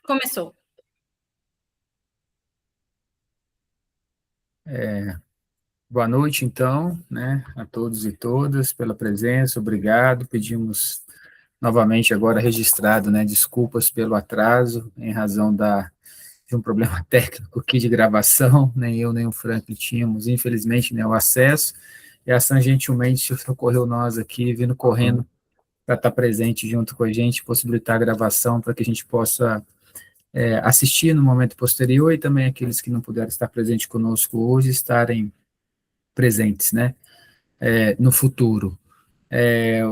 Começou. Boa noite, então, né, a todos e todas pela presença, obrigado. Pedimos novamente agora registrado, né, desculpas pelo atraso, em razão de um problema técnico aqui de gravação, nem eu nem o Frank tínhamos, infelizmente, né, o acesso, e a San gentilmente socorreu nós aqui, vindo correndo para estar presente junto com a gente, possibilitar a gravação para que a gente possa assistir no momento posterior e também aqueles que não puderam estar presentes conosco hoje estarem presentes, né, no futuro.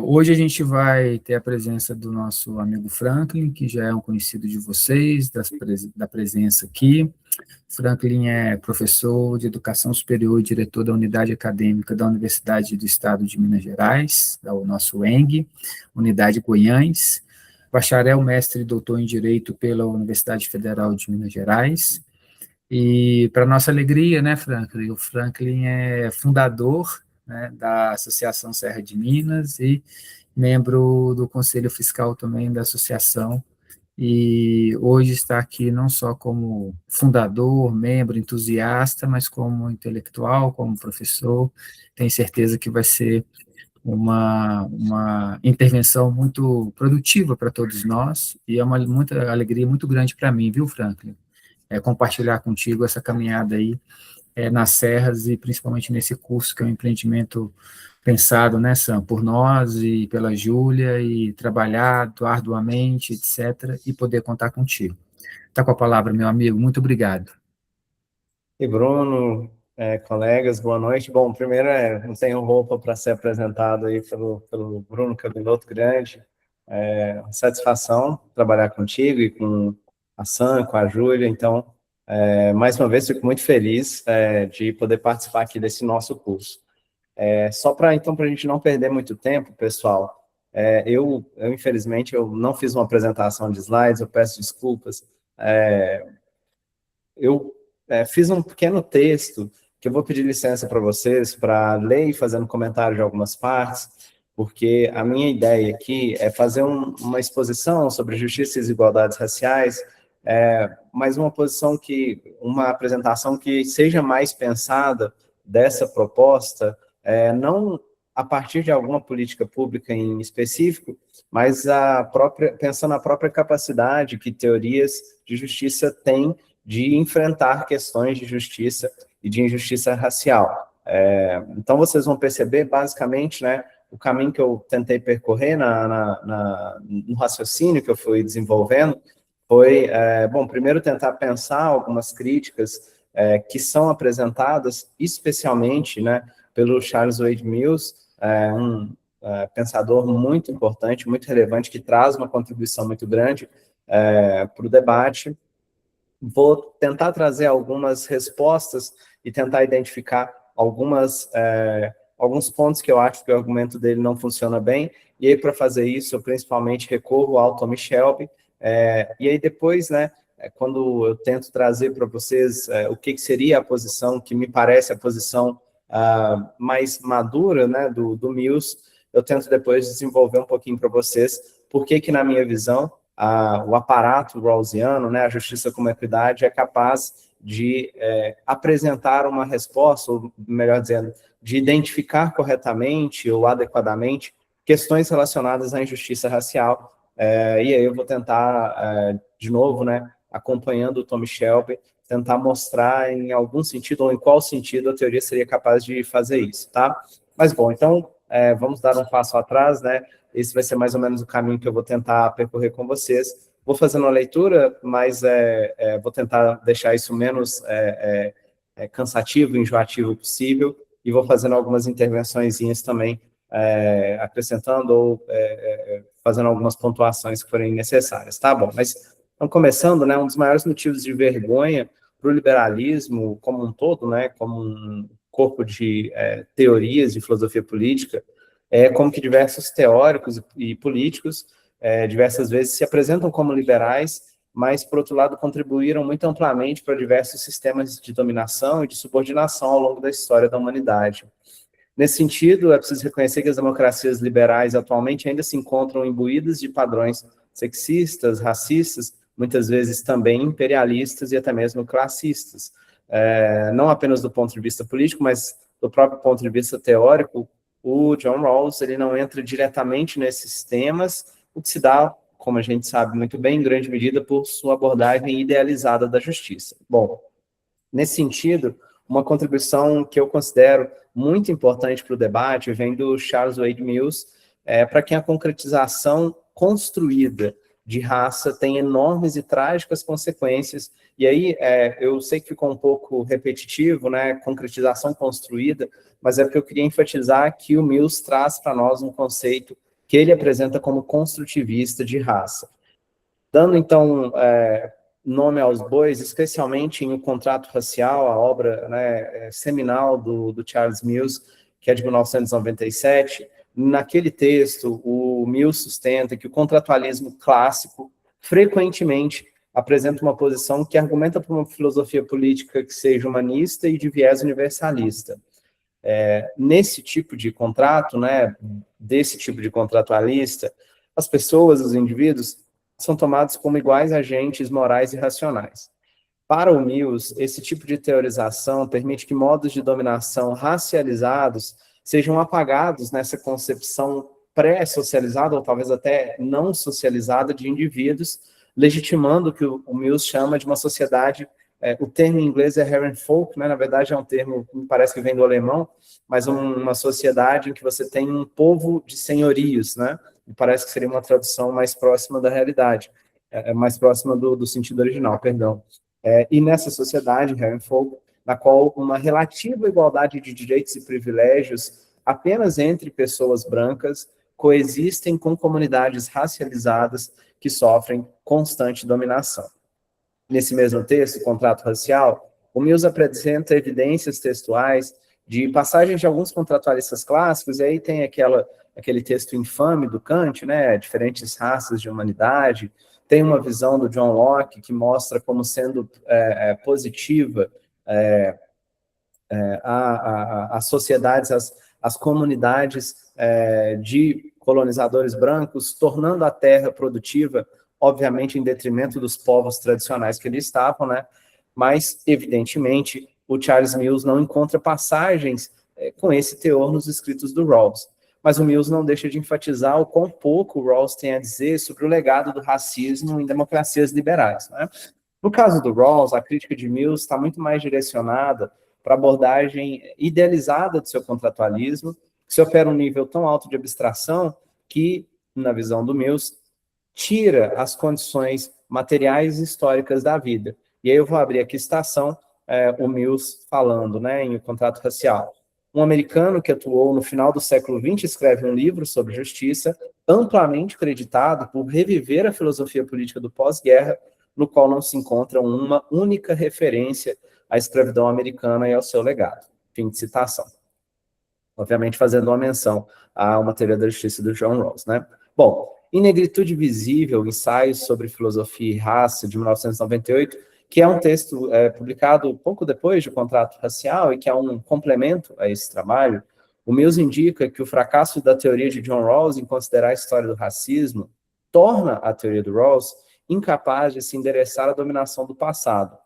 Hoje a gente vai ter a presença do nosso amigo Franklin, que já é um conhecido de vocês, da presença aqui. Franklin é professor de Educação Superior e diretor da Unidade Acadêmica da Universidade do Estado de Minas Gerais, o nosso UENG, Unidade Goiães, bacharel, mestre e doutor em Direito pela Universidade Federal de Minas Gerais. E, para nossa alegria, né, Franklin, o Franklin é fundador, né, da Associação Serra de Minas e membro do Conselho Fiscal também da associação, e hoje está aqui não só como fundador, membro, entusiasta, mas como intelectual, como professor. Tenho certeza que vai ser uma intervenção muito produtiva para todos nós, e é uma muita alegria muito grande para mim, viu, Franklin? Compartilhar contigo essa caminhada aí nas serras e principalmente nesse curso que é um empreendimento pensado, né, Sam, por nós e pela Júlia, e trabalhado arduamente, etc., e poder contar contigo. Está com a palavra, meu amigo, muito obrigado. E Bruno, colegas, boa noite. Bom, primeiro, não tenho roupa para ser apresentado aí pelo Bruno Cabeloto Grande. Uma satisfação trabalhar contigo e com a Sam, com a Júlia. Então, mais uma vez, fico muito feliz de poder participar aqui desse nosso curso. Só para a gente não perder muito tempo, pessoal, infelizmente, eu não fiz uma apresentação de slides, eu peço desculpas. Eu fiz um pequeno texto que eu vou pedir licença para vocês para ler e fazendo comentário de algumas partes, porque a minha ideia aqui é fazer uma exposição sobre justiça e desigualdades raciais, mas uma apresentação que seja mais pensada dessa proposta, não a partir de alguma política pública em específico, mas pensando na própria capacidade que teorias de justiça têm de enfrentar questões de justiça e de injustiça racial. Então, vocês vão perceber, basicamente, né, o caminho que eu tentei percorrer no raciocínio que eu fui desenvolvendo foi, primeiro tentar pensar algumas críticas que são apresentadas, especialmente, né, pelo Charles Wade Mills, um pensador muito importante, muito relevante, que traz uma contribuição muito grande para o debate. Vou tentar trazer algumas respostas e tentar identificar alguns pontos que eu acho que o argumento dele não funciona bem, e aí, para fazer isso, eu principalmente recorro ao Tommy Shelby, e aí depois, né, quando eu tento trazer para vocês o que seria a posição, que me parece a posição mais madura, né, do Mills, eu tento depois desenvolver um pouquinho para vocês, porque na minha visão, o aparato rawlsiano, né, a justiça como equidade, é capaz de apresentar uma resposta, ou melhor dizendo, de identificar corretamente ou adequadamente questões relacionadas à injustiça racial. E aí eu vou tentar, de novo, né, acompanhando o Tommy Shelby, tentar mostrar em algum sentido ou em qual sentido a teoria seria capaz de fazer isso, tá? Mas, bom, então, vamos dar um passo atrás, né? Esse vai ser mais ou menos o caminho que eu vou tentar percorrer com vocês. Vou fazendo uma leitura, mas vou tentar deixar isso menos cansativo, enjoativo possível, e vou fazendo algumas intervençõezinhas também, acrescentando ou fazendo algumas pontuações que forem necessárias, tá bom? Mas, então, começando, né, um dos maiores motivos de vergonha para o liberalismo como um todo, né, como um corpo de teorias de filosofia política, como que diversos teóricos e políticos, diversas vezes, se apresentam como liberais, mas, por outro lado, contribuíram muito amplamente para diversos sistemas de dominação e de subordinação ao longo da história da humanidade. Nesse sentido, é preciso reconhecer que as democracias liberais atualmente ainda se encontram imbuídas de padrões sexistas, racistas, muitas vezes também imperialistas e até mesmo classistas. Não apenas do ponto de vista político, mas do próprio ponto de vista teórico, o John Rawls ele não entra diretamente nesses temas, o que se dá, como a gente sabe muito bem, em grande medida por sua abordagem idealizada da justiça. Bom, nesse sentido, uma contribuição que eu considero muito importante para o debate vem do Charles Wade Mills, para quem a concretização construída de raça tem enormes e trágicas consequências. E aí, eu sei que ficou um pouco repetitivo, né, concretização construída, mas é porque eu queria enfatizar que o Mills traz para nós um conceito que ele apresenta como construtivista de raça. Dando, então, nome aos bois, especialmente em O Contrato Racial, a obra, né, seminal do Charles Mills, que é de 1997, naquele texto, o Mills sustenta que o contratualismo clássico frequentemente apresenta uma posição que argumenta por uma filosofia política que seja humanista e de viés universalista. Nesse tipo de contrato, né, desse tipo de contratualista, as pessoas, os indivíduos, são tomados como iguais agentes morais e racionais. Para o Mills, esse tipo de teorização permite que modos de dominação racializados sejam apagados nessa concepção pré-socializada, ou talvez até não socializada, de indivíduos, legitimando o que o Mills chama de uma sociedade, o termo em inglês é Herrenvolk, né? Na verdade é um termo que me parece que vem do alemão, mas uma sociedade em que você tem um povo de senhorios, né? Me parece que seria uma tradução mais próxima da realidade, mais próxima do sentido original, perdão. E nessa sociedade, Herrenvolk, na qual uma relativa igualdade de direitos e privilégios apenas entre pessoas brancas coexistem com comunidades racializadas que sofrem constante dominação. Nesse mesmo texto, Contrato Racial, o Mills apresenta evidências textuais de passagens de alguns contratualistas clássicos, e aí tem aquele texto infame do Kant, né, diferentes raças de humanidade, tem uma visão do John Locke que mostra como sendo positiva as sociedades, as comunidades de colonizadores brancos, tornando a terra produtiva, obviamente em detrimento dos povos tradicionais que ali estavam, né? Mas, evidentemente, o Charles Mills não encontra passagens com esse teor nos escritos do Rawls. Mas o Mills não deixa de enfatizar o quão pouco o Rawls tem a dizer sobre o legado do racismo em democracias liberais, né? No caso do Rawls, a crítica de Mills está muito mais direcionada para a abordagem idealizada do seu contratualismo, que se opera um nível tão alto de abstração que, na visão do Mills, tira as condições materiais e históricas da vida. E aí eu vou abrir aqui citação, o Mills falando, né, em O Contrato Racial. Um americano que atuou no final do século XX escreve um livro sobre justiça, amplamente creditado por reviver a filosofia política do pós-guerra, no qual não se encontra uma única referência à escravidão americana e ao seu legado. Fim de citação. Obviamente fazendo uma menção a uma teoria da justiça do John Rawls, né? Bom, em Negritude Visível, Ensaios sobre Filosofia e Raça, de 1998, que é um texto publicado pouco depois do Contrato Racial e que é um complemento a esse trabalho, o Mills indica que o fracasso da teoria de John Rawls em considerar a história do racismo torna a teoria do Rawls incapaz de se endereçar à dominação do passado,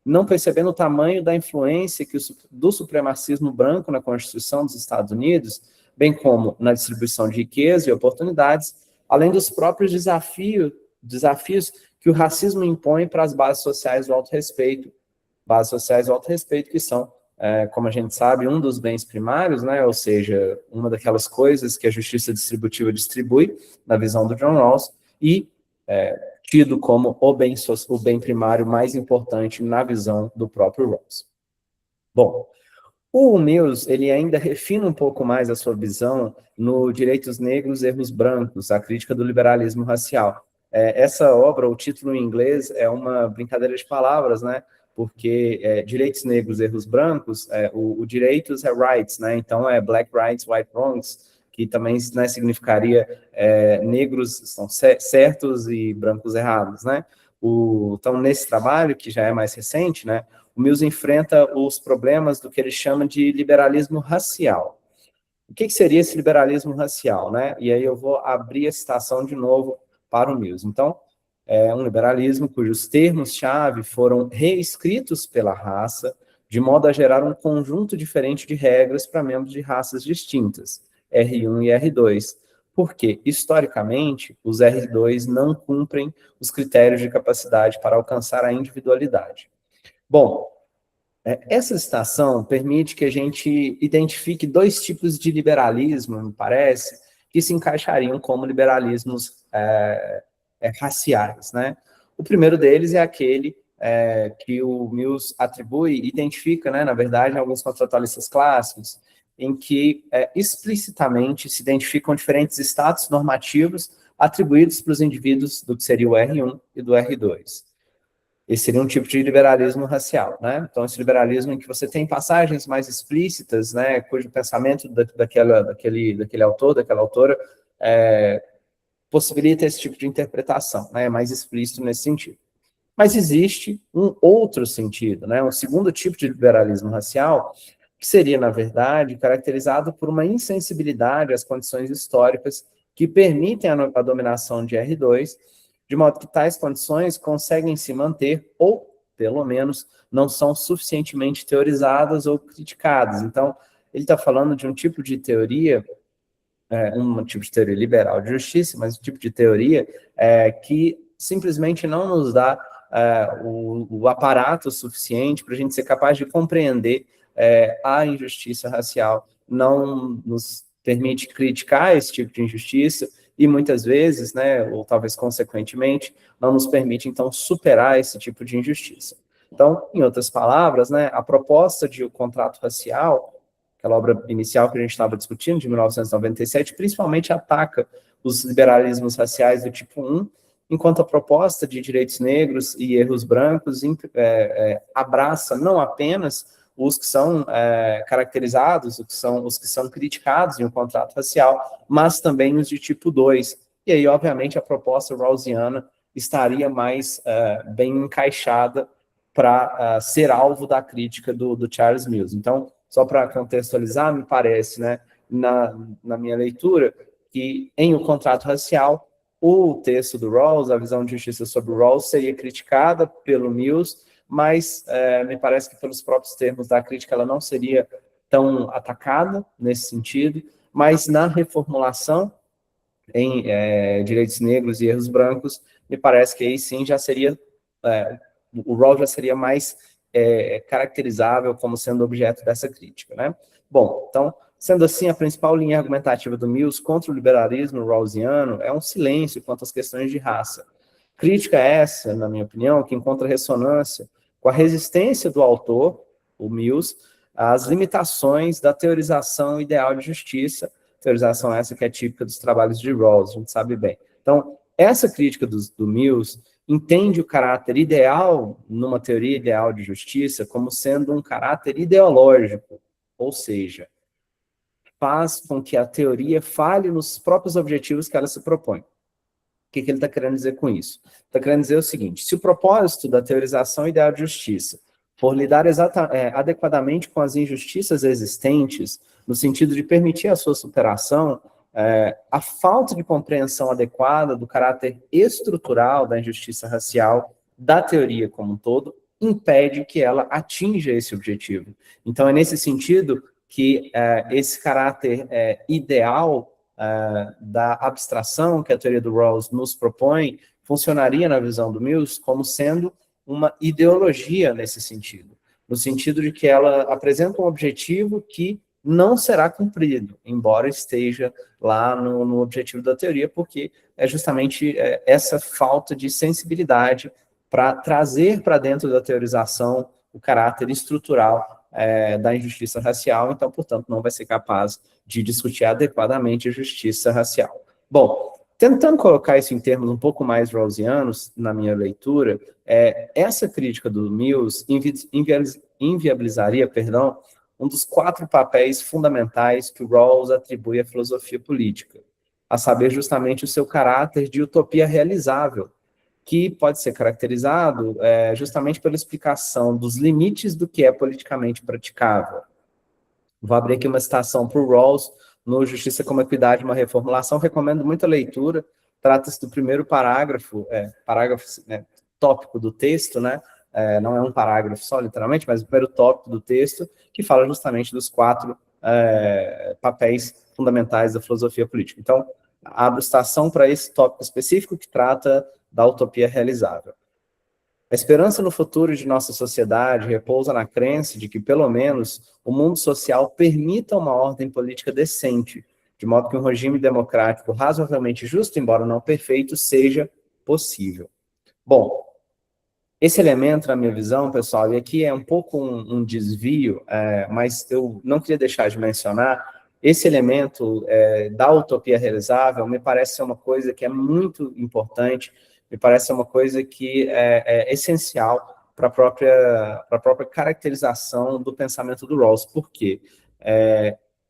não percebendo o tamanho da influência do supremacismo branco na Constituição dos Estados Unidos, bem como na distribuição de riqueza e oportunidades, além dos próprios desafios que o racismo impõe para as bases sociais do autorrespeito, que são, como a gente sabe, um dos bens primários, né? Ou seja, uma daquelas coisas que a justiça distributiva distribui, na visão do John Rawls, e tido como o bem primário mais importante na visão do próprio Rawls. Bom, o Mills, ele ainda refina um pouco mais a sua visão no Direitos Negros, Erros Brancos, a crítica do liberalismo racial. Essa obra, o título em inglês, é uma brincadeira de palavras, né? Porque Direitos Negros, Erros Brancos, o direitos é rights, né? Então é black rights, white wrongs, que também, né, significaria negros estão certos e brancos errados, né? Então, nesse trabalho, que já é mais recente, né, o Mills enfrenta os problemas do que ele chama de liberalismo racial. O que seria esse liberalismo racial, né? E aí eu vou abrir a citação de novo para o Mills. Então, É um liberalismo cujos termos-chave foram reescritos pela raça, de modo a gerar um conjunto diferente de regras para membros de raças distintas, R1 e R2, porque, historicamente, os R2 não cumprem os critérios de capacidade para alcançar a individualidade. Bom, essa citação permite que a gente identifique dois tipos de liberalismo, me parece, que se encaixariam como liberalismos raciais, né? O primeiro deles é aquele que o Mills atribui, identifica, né, na verdade, em alguns contratualistas clássicos, em que explicitamente se identificam diferentes status normativos atribuídos para os indivíduos do que seria o R1 e do R2. Esse seria um tipo de liberalismo racial, né? Então, esse liberalismo em que você tem passagens mais explícitas, né, cujo pensamento daquele autor, daquela autora, possibilita esse tipo de interpretação, né, mais explícito nesse sentido. Mas existe um outro sentido, né, um segundo tipo de liberalismo racial, que seria, na verdade, caracterizado por uma insensibilidade às condições históricas que permitem a dominação de R2, de modo que tais condições conseguem se manter, ou, pelo menos, não são suficientemente teorizadas ou criticadas. Então, ele está falando de um tipo de teoria, um tipo de teoria liberal de justiça, mas um tipo de teoria que simplesmente não nos dá o aparato suficiente para a gente ser capaz de compreender a injustiça racial, não nos permite criticar esse tipo de injustiça e muitas vezes, né, ou talvez consequentemente, não nos permite, então, superar esse tipo de injustiça. Então, em outras palavras, né, a proposta de o contrato racial, aquela obra inicial que a gente estava discutindo, de 1997, principalmente ataca os liberalismos raciais do tipo 1, enquanto a proposta de direitos negros e erros brancos abraça não apenas os que são caracterizados, os que são criticados em um contrato racial, mas também os de tipo 2. E aí, obviamente, a proposta rawlsiana estaria mais bem encaixada para ser alvo da crítica do Charles Mills. Então, só para contextualizar, me parece, né, na minha leitura, que em O Contrato Racial, o texto do Rawls, a visão de justiça sobre o Rawls, seria criticada pelo Mills, mas me parece que pelos próprios termos da crítica ela não seria tão atacada nesse sentido, mas na reformulação em direitos negros e erros brancos, me parece que aí sim já seria, o Rawls já seria mais caracterizável como sendo objeto dessa crítica, né? Bom, então, sendo assim, a principal linha argumentativa do Mills contra o liberalismo rawlsiano é um silêncio quanto às questões de raça. Crítica essa, na minha opinião, que encontra ressonância com a resistência do autor, o Mills, às limitações da teorização ideal de justiça, teorização essa que é típica dos trabalhos de Rawls, a gente sabe bem. Então, essa crítica do Mills entende o caráter ideal, numa teoria ideal de justiça, como sendo um caráter ideológico, ou seja, faz com que a teoria falhe nos próprios objetivos que ela se propõe. O que ele está querendo dizer com isso? Está querendo dizer o seguinte: se o propósito da teorização ideal de justiça for lidar adequadamente com as injustiças existentes, no sentido de permitir a sua superação, a falta de compreensão adequada do caráter estrutural da injustiça racial, da teoria como um todo, impede que ela atinja esse objetivo. Então, é nesse sentido que esse caráter ideal da abstração que a teoria do Rawls nos propõe funcionaria, na visão do Mills, como sendo uma ideologia nesse sentido, no sentido de que ela apresenta um objetivo que não será cumprido, embora esteja lá no objetivo da teoria, porque é justamente essa falta de sensibilidade para trazer para dentro da teorização o caráter estrutural da injustiça racial, então, portanto, não vai ser capaz de discutir adequadamente a justiça racial. Bom, tentando colocar isso em termos um pouco mais rawlsianos, na minha leitura, essa crítica do Mills inviabilizaria, um dos 4 papéis fundamentais que o Rawls atribui à filosofia política, a saber, justamente o seu caráter de utopia realizável, que pode ser caracterizado justamente pela explicação dos limites do que é politicamente praticável. Vou abrir aqui uma citação para o Rawls, no Justiça como Equidade, uma reformulação. Recomendo muita leitura, trata-se do primeiro parágrafo, tópico do texto, né? Não é um parágrafo só, literalmente, mas o primeiro tópico do texto, que fala justamente dos 4 papéis fundamentais da filosofia política. Então, abro citação para esse tópico específico que trata da utopia realizável. A esperança no futuro de nossa sociedade repousa na crença de que, pelo menos, o mundo social permita uma ordem política decente, de modo que um regime democrático razoavelmente justo, embora não perfeito, seja possível. Bom, esse elemento, na minha visão, pessoal, e aqui é um pouco um desvio, mas eu não queria deixar de mencionar, esse elemento da utopia realizável me parece ser uma coisa que é muito importante, me parece ser uma coisa que é essencial para a própria caracterização do pensamento do Rawls. Por quê?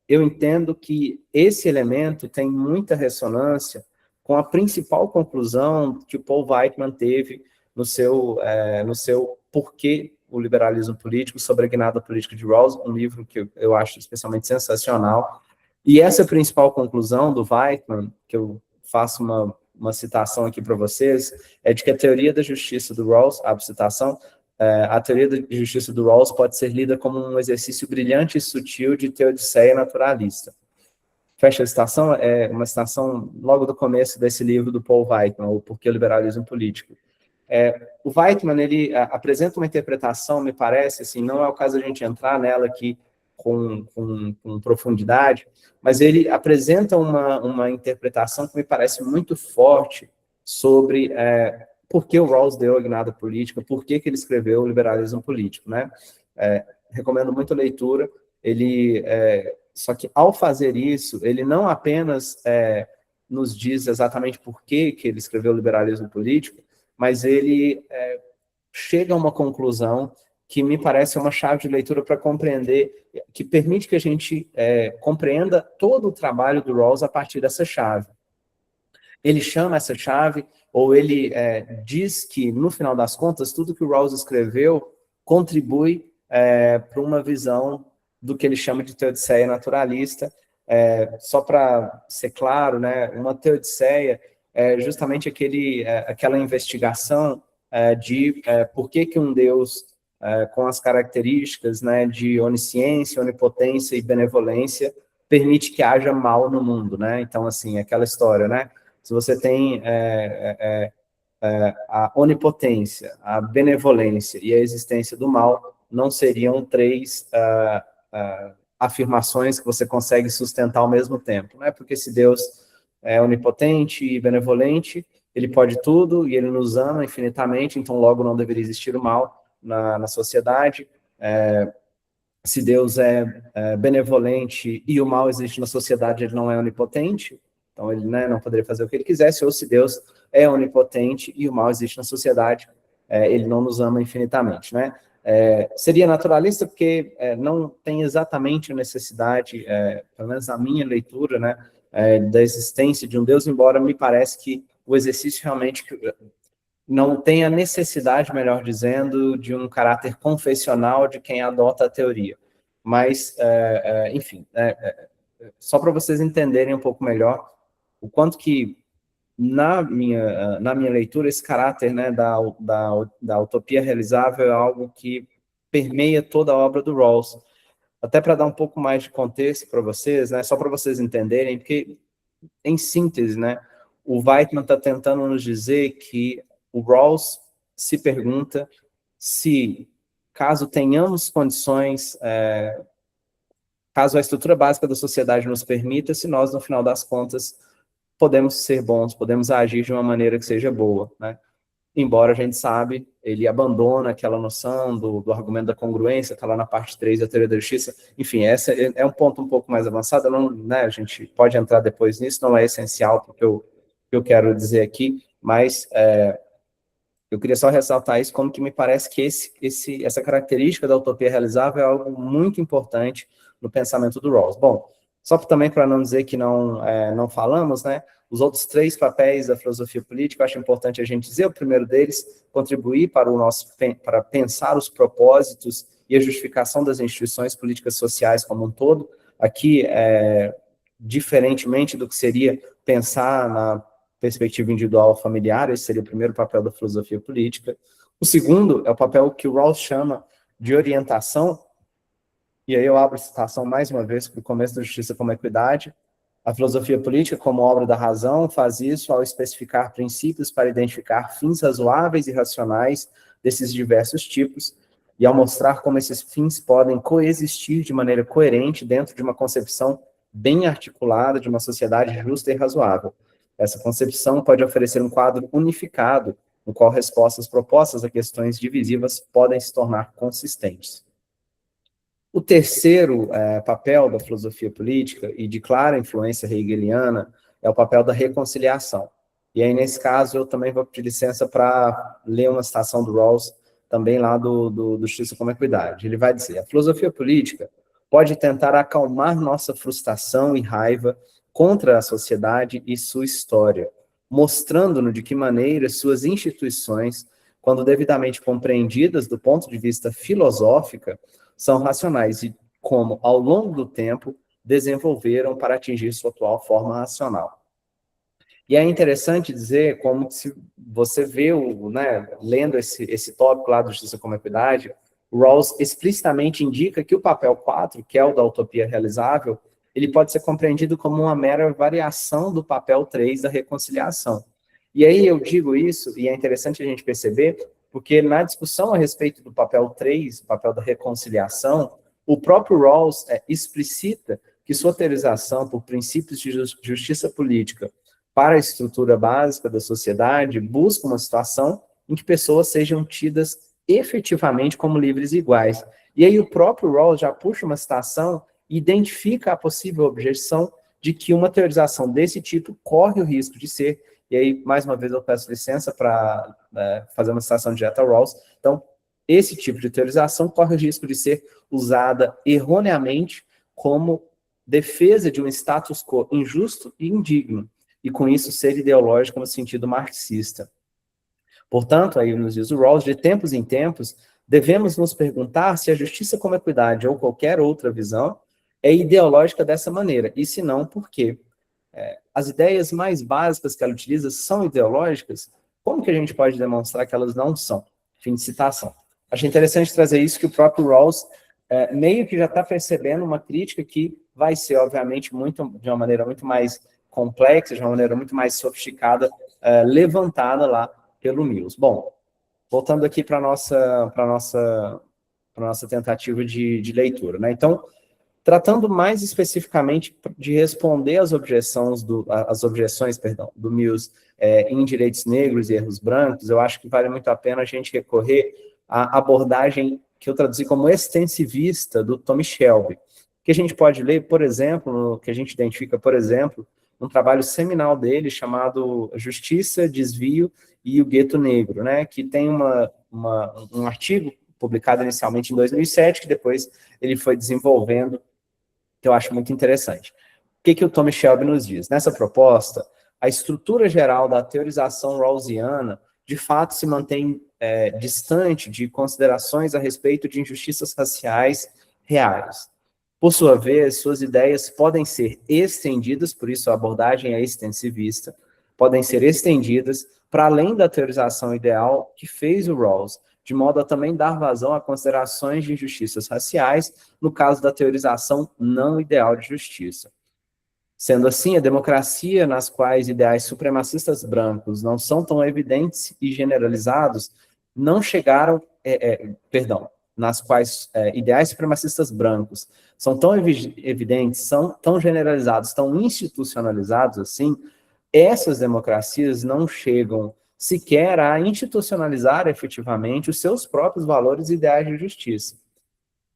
Eu entendo que esse elemento tem muita ressonância com a principal conclusão que o Paul Whiteman teve no seu Porquê o Liberalismo Político, sobre a Guinada Política de Rawls, um livro que eu acho especialmente sensacional. E essa principal conclusão do Whiteman, que eu faço uma citação aqui para vocês, é de que a teoria da justiça do Rawls, a citação, a teoria da justiça do Rawls pode ser lida como um exercício brilhante e sutil de teodiceia naturalista. Fecha a citação, é uma citação logo do começo desse livro do Paul Whiteman, o Porquê o Liberalismo Político. O Whiteman, ele apresenta uma interpretação, me parece, assim, não é o caso de a gente entrar nela aqui com profundidade, mas ele apresenta uma interpretação que me parece muito forte sobre por que o Rawls deu a guinada política, por que ele escreveu o Liberalismo Político, né? Recomendo muito a leitura. Só que, ao fazer isso, ele não apenas nos diz exatamente por que ele escreveu o Liberalismo Político, mas ele chega a uma conclusão que me parece uma chave de leitura para compreender, que permite que a gente compreenda todo o trabalho do Rawls a partir dessa chave. Ele chama essa chave, ou ele diz que, no final das contas, tudo que o Rawls escreveu contribui para uma visão do que ele chama de teodiceia naturalista. Só para ser claro, né, uma teodiceia é justamente aquela investigação de por que um Deus com as características, né, de onisciência, onipotência e benevolência permite que haja mal no mundo, né? Então, assim, aquela história, né? Se você tem a onipotência, a benevolência e a existência do mal, não seriam 3 afirmações que você consegue sustentar ao mesmo tempo, né? Porque se Deus é onipotente e benevolente, ele pode tudo e ele nos ama infinitamente, então logo não deveria existir o mal na sociedade. Se Deus é benevolente e o mal existe na sociedade, ele não é onipotente, então ele, né, não poderia fazer o que ele quisesse. Ou se Deus é onipotente e o mal existe na sociedade, ele não nos ama infinitamente, né? Seria naturalista porque não tem exatamente a necessidade, pelo menos na minha leitura, né, da existência de um Deus, embora me parece que o exercício realmente não tem a necessidade, melhor dizendo, de um caráter confessional de quem adota a teoria. Mas, enfim, só para vocês entenderem um pouco melhor o quanto que, na minha leitura, esse caráter, né, da utopia realizável é algo que permeia toda a obra do Rawls. Até para dar um pouco mais de contexto para vocês, né, só para vocês entenderem, porque, em síntese, né, o Whiteman está tentando nos dizer que o Rawls se pergunta se, caso tenhamos condições, caso a estrutura básica da sociedade nos permita, se nós, no final das contas, podemos ser bons, podemos agir de uma maneira que seja boa, né? Embora a gente sabe, ele abandona aquela noção do argumento da congruência, está lá na parte 3 da teoria da justiça. Enfim, essa é um ponto um pouco mais avançado, não, né, a gente pode entrar depois nisso, não é essencial porque eu quero dizer aqui, mas eu queria só ressaltar isso como que me parece que essa característica da utopia realizável é algo muito importante no pensamento do Rawls. Bom, só também para não dizer que não falamos, né? Os outros 3 papéis da filosofia política, eu acho importante a gente dizer. O primeiro deles, contribuir para pensar os propósitos e a justificação das instituições políticas sociais como um todo. Aqui, diferentemente do que seria pensar na perspectiva individual familiar, esse seria o primeiro papel da filosofia política. O segundo é o papel que o Rawls chama de orientação, e aí eu abro a citação mais uma vez para o começo da Justiça como Equidade. A filosofia política, como obra da razão, faz isso ao especificar princípios para identificar fins razoáveis e racionais desses diversos tipos, e ao mostrar como esses fins podem coexistir de maneira coerente dentro de uma concepção bem articulada de uma sociedade justa e razoável. Essa concepção pode oferecer um quadro unificado, no qual respostas propostas a questões divisivas podem se tornar consistentes. O terceiro papel da filosofia política, e de clara influência hegeliana, é o papel da reconciliação. E aí, nesse caso, eu também vou pedir licença para ler uma citação do Rawls, também lá do Justiça como Equidade. Ele vai dizer: a filosofia política pode tentar acalmar nossa frustração e raiva contra a sociedade e sua história, mostrando-nos de que maneira suas instituições, quando devidamente compreendidas do ponto de vista filosófico, são racionais e como, ao longo do tempo, desenvolveram para atingir sua atual forma racional. E é interessante dizer como, se você vê, lendo esse tópico lá do Justiça como Equidade, o Rawls explicitamente indica que o papel 4, que é o da utopia realizável, ele pode ser compreendido como uma mera variação do papel 3 da reconciliação. E aí eu digo isso, e é interessante a gente perceber, porque na discussão a respeito do papel 3, o papel da reconciliação, o próprio Rawls explicita que sua teorização por princípios de justiça política para a estrutura básica da sociedade busca uma situação em que pessoas sejam tidas efetivamente como livres e iguais. E aí o próprio Rawls já puxa uma citação e identifica a possível objeção de que uma teorização desse tipo corre o risco de ser. E aí, mais uma vez, eu peço licença para fazer uma citação direta ao Rawls. Então, esse tipo de teorização corre o risco de ser usada erroneamente como defesa de um status quo injusto e indigno, e com isso ser ideológico no sentido marxista. Portanto, aí nos diz o Rawls, de tempos em tempos, devemos nos perguntar se a justiça como equidade ou qualquer outra visão é ideológica dessa maneira, e se não, por quê? As ideias mais básicas que ela utiliza são ideológicas? Como que a gente pode demonstrar que elas não são? Fim de citação. Achei interessante trazer isso, que o próprio Rawls meio que já está percebendo uma crítica que vai ser, obviamente, de uma maneira muito mais complexa, de uma maneira muito mais sofisticada, levantada lá pelo Mills. Bom, voltando aqui para a nossa tentativa de leitura, né? Então, tratando mais especificamente de responder às objeções do Mills em direitos negros e erros brancos, eu acho que vale muito a pena a gente recorrer à abordagem que eu traduzi como extensivista do Tommy Shelby, que a gente pode ler, por exemplo, que a gente identifica, por exemplo, um trabalho seminal dele chamado Justiça, Desvio e o Gueto Negro, né, que tem um artigo publicado inicialmente em 2007, que depois ele foi desenvolvendo, que eu acho muito interessante. O que o Tommy Shelby nos diz? Nessa proposta, a estrutura geral da teorização rawlsiana, de fato, se mantém distante de considerações a respeito de injustiças raciais reais. Por sua vez, suas ideias podem ser estendidas, por isso a abordagem é extensivista, podem ser estendidas para além da teorização ideal que fez o Rawls, de modo a também dar vazão a considerações de injustiças raciais, no caso da teorização não ideal de justiça. Sendo assim, a democracia nas quais ideais supremacistas brancos não são tão evidentes e generalizados, não chegaram, nas quais ideais supremacistas brancos são tão evidentes, são tão generalizados, tão institucionalizados assim, essas democracias não chegam sequer a institucionalizar efetivamente os seus próprios valores e ideais de justiça.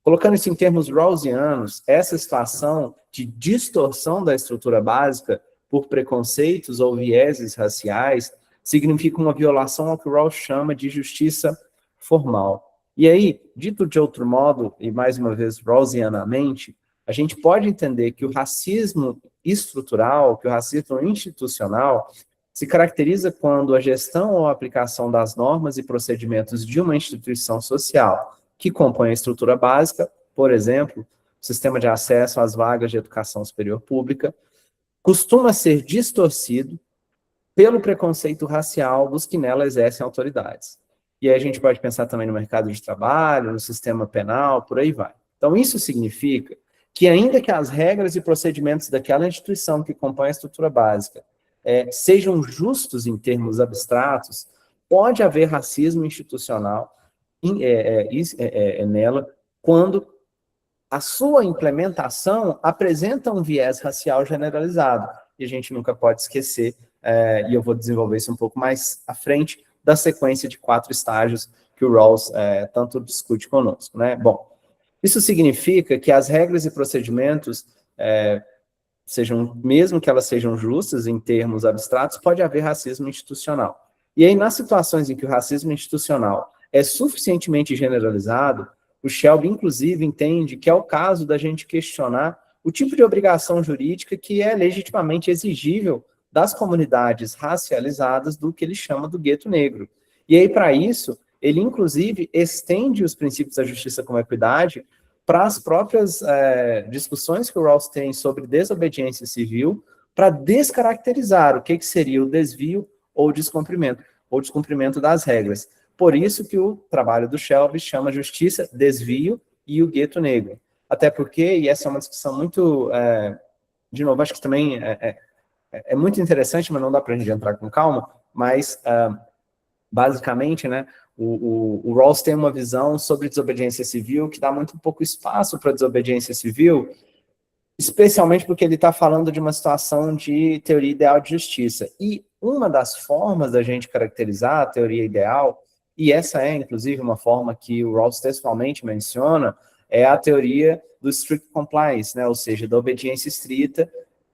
Colocando isso em termos rawlsianos, essa situação de distorção da estrutura básica por preconceitos ou vieses raciais significa uma violação ao que Rawls chama de justiça formal. E aí, dito de outro modo, e mais uma vez rawlsianamente, a gente pode entender que o racismo estrutural, que o racismo institucional, se caracteriza quando a gestão ou aplicação das normas e procedimentos de uma instituição social que compõe a estrutura básica, por exemplo, o sistema de acesso às vagas de educação superior pública, costuma ser distorcido pelo preconceito racial dos que nela exercem autoridades. E aí a gente pode pensar também no mercado de trabalho, no sistema penal, por aí vai. Então, isso significa que, ainda que as regras e procedimentos daquela instituição que compõe a estrutura básica sejam justos em termos abstratos, pode haver racismo institucional nela, quando a sua implementação apresenta um viés racial generalizado. E a gente nunca pode esquecer, e eu vou desenvolver isso um pouco mais à frente, da sequência de 4 estágios que o Rawls tanto discute conosco, né? Bom, isso significa que as regras e procedimentos, mesmo que elas sejam justas em termos abstratos, pode haver racismo institucional. E aí, nas situações em que o racismo institucional é suficientemente generalizado, o Shelby, inclusive, entende que é o caso da gente questionar o tipo de obrigação jurídica que é legitimamente exigível das comunidades racializadas do que ele chama do gueto negro. E aí, para isso, ele, inclusive, estende os princípios da justiça com equidade para as próprias discussões que o Rawls tem sobre desobediência civil, para descaracterizar o que seria o desvio ou descumprimento das regras. Por isso que o trabalho do Shelby chama justiça, desvio e o gueto negro. Até porque, e essa é uma discussão muito, de novo, acho que também é muito interessante, mas não dá para a gente entrar com calma, mas, basicamente, né, o Rawls tem uma visão sobre desobediência civil que dá muito pouco espaço para desobediência civil, especialmente porque ele está falando de uma situação de teoria ideal de justiça. E uma das formas da gente caracterizar a teoria ideal, e essa é, inclusive, uma forma que o Rawls textualmente menciona, é a teoria do strict compliance, né? Ou seja, da obediência estrita.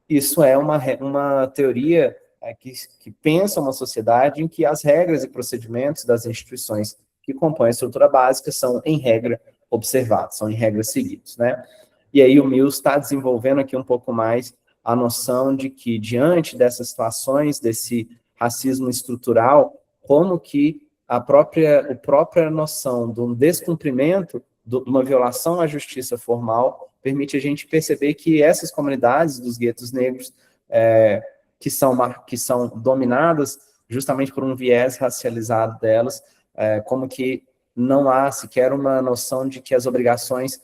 Isso é uma teoria que pensa uma sociedade em que as regras e procedimentos das instituições que compõem a estrutura básica são, em regra, observados, são, em regra, seguidos, né? E aí o Mills está desenvolvendo aqui um pouco mais a noção de que, diante dessas situações, desse racismo estrutural, como que a própria noção de um descumprimento, de uma violação à justiça formal, permite a gente perceber que essas comunidades dos guetos negros, que são dominadas justamente por um viés racializado delas, como que não há sequer uma noção de que as obrigações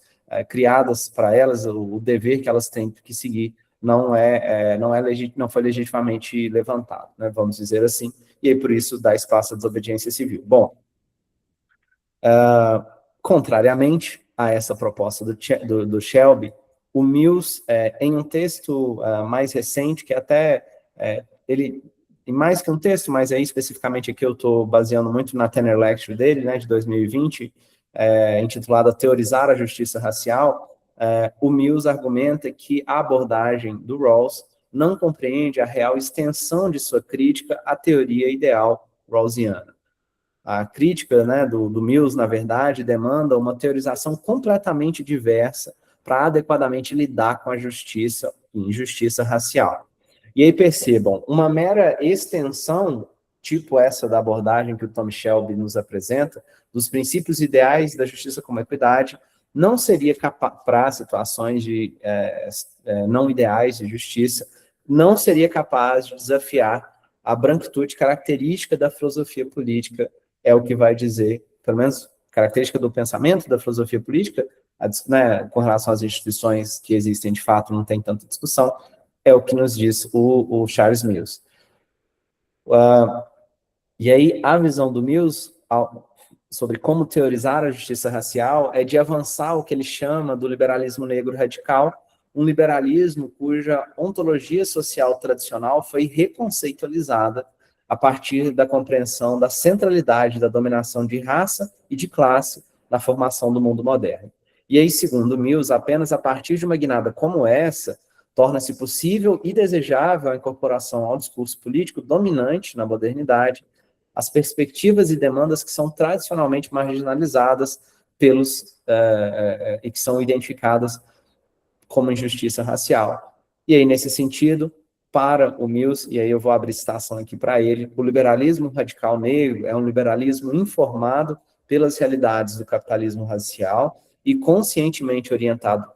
criadas para elas, o dever que elas têm que seguir, não foi legitimamente levantado, né, vamos dizer assim, e aí por isso dá espaço à desobediência civil. Bom, contrariamente a essa proposta do Shelby, o Mills, em um texto mais recente, que até ele, e mais que um texto, mas aí especificamente aqui eu estou baseando muito na Tenner Lecture dele, né, de 2020, intitulada Teorizar a Justiça Racial, o Mills argumenta que a abordagem do Rawls não compreende a real extensão de sua crítica à teoria ideal rawlsiana. A crítica, né, do Mills, na verdade, demanda uma teorização completamente diversa para adequadamente lidar com a justiça e injustiça racial. E aí percebam, uma mera extensão, tipo essa da abordagem que o Tom Shelby nos apresenta, dos princípios ideais da justiça como equidade, não seria capaz, para situações de não ideais de justiça, não seria capaz de desafiar a branquitude característica da filosofia política, é o que vai dizer, pelo menos característica do pensamento da filosofia política, né, com relação às instituições que existem de fato, não tem tanta discussão, é o que nos diz o Charles Mills. E aí, a visão do Mills sobre como teorizar a justiça racial é de avançar o que ele chama do liberalismo negro radical, um liberalismo cuja ontologia social tradicional foi reconceitualizada a partir da compreensão da centralidade da dominação de raça e de classe na formação do mundo moderno. E aí, segundo Mills, apenas a partir de uma guinada como essa, torna-se possível e desejável a incorporação ao discurso político dominante na modernidade as perspectivas e demandas que são tradicionalmente marginalizadas e que são identificadas como injustiça racial. E aí, nesse sentido, para o Mills, e aí eu vou abrir citação aqui para ele, o liberalismo radical negro é um liberalismo informado pelas realidades do capitalismo racial e conscientemente orientado,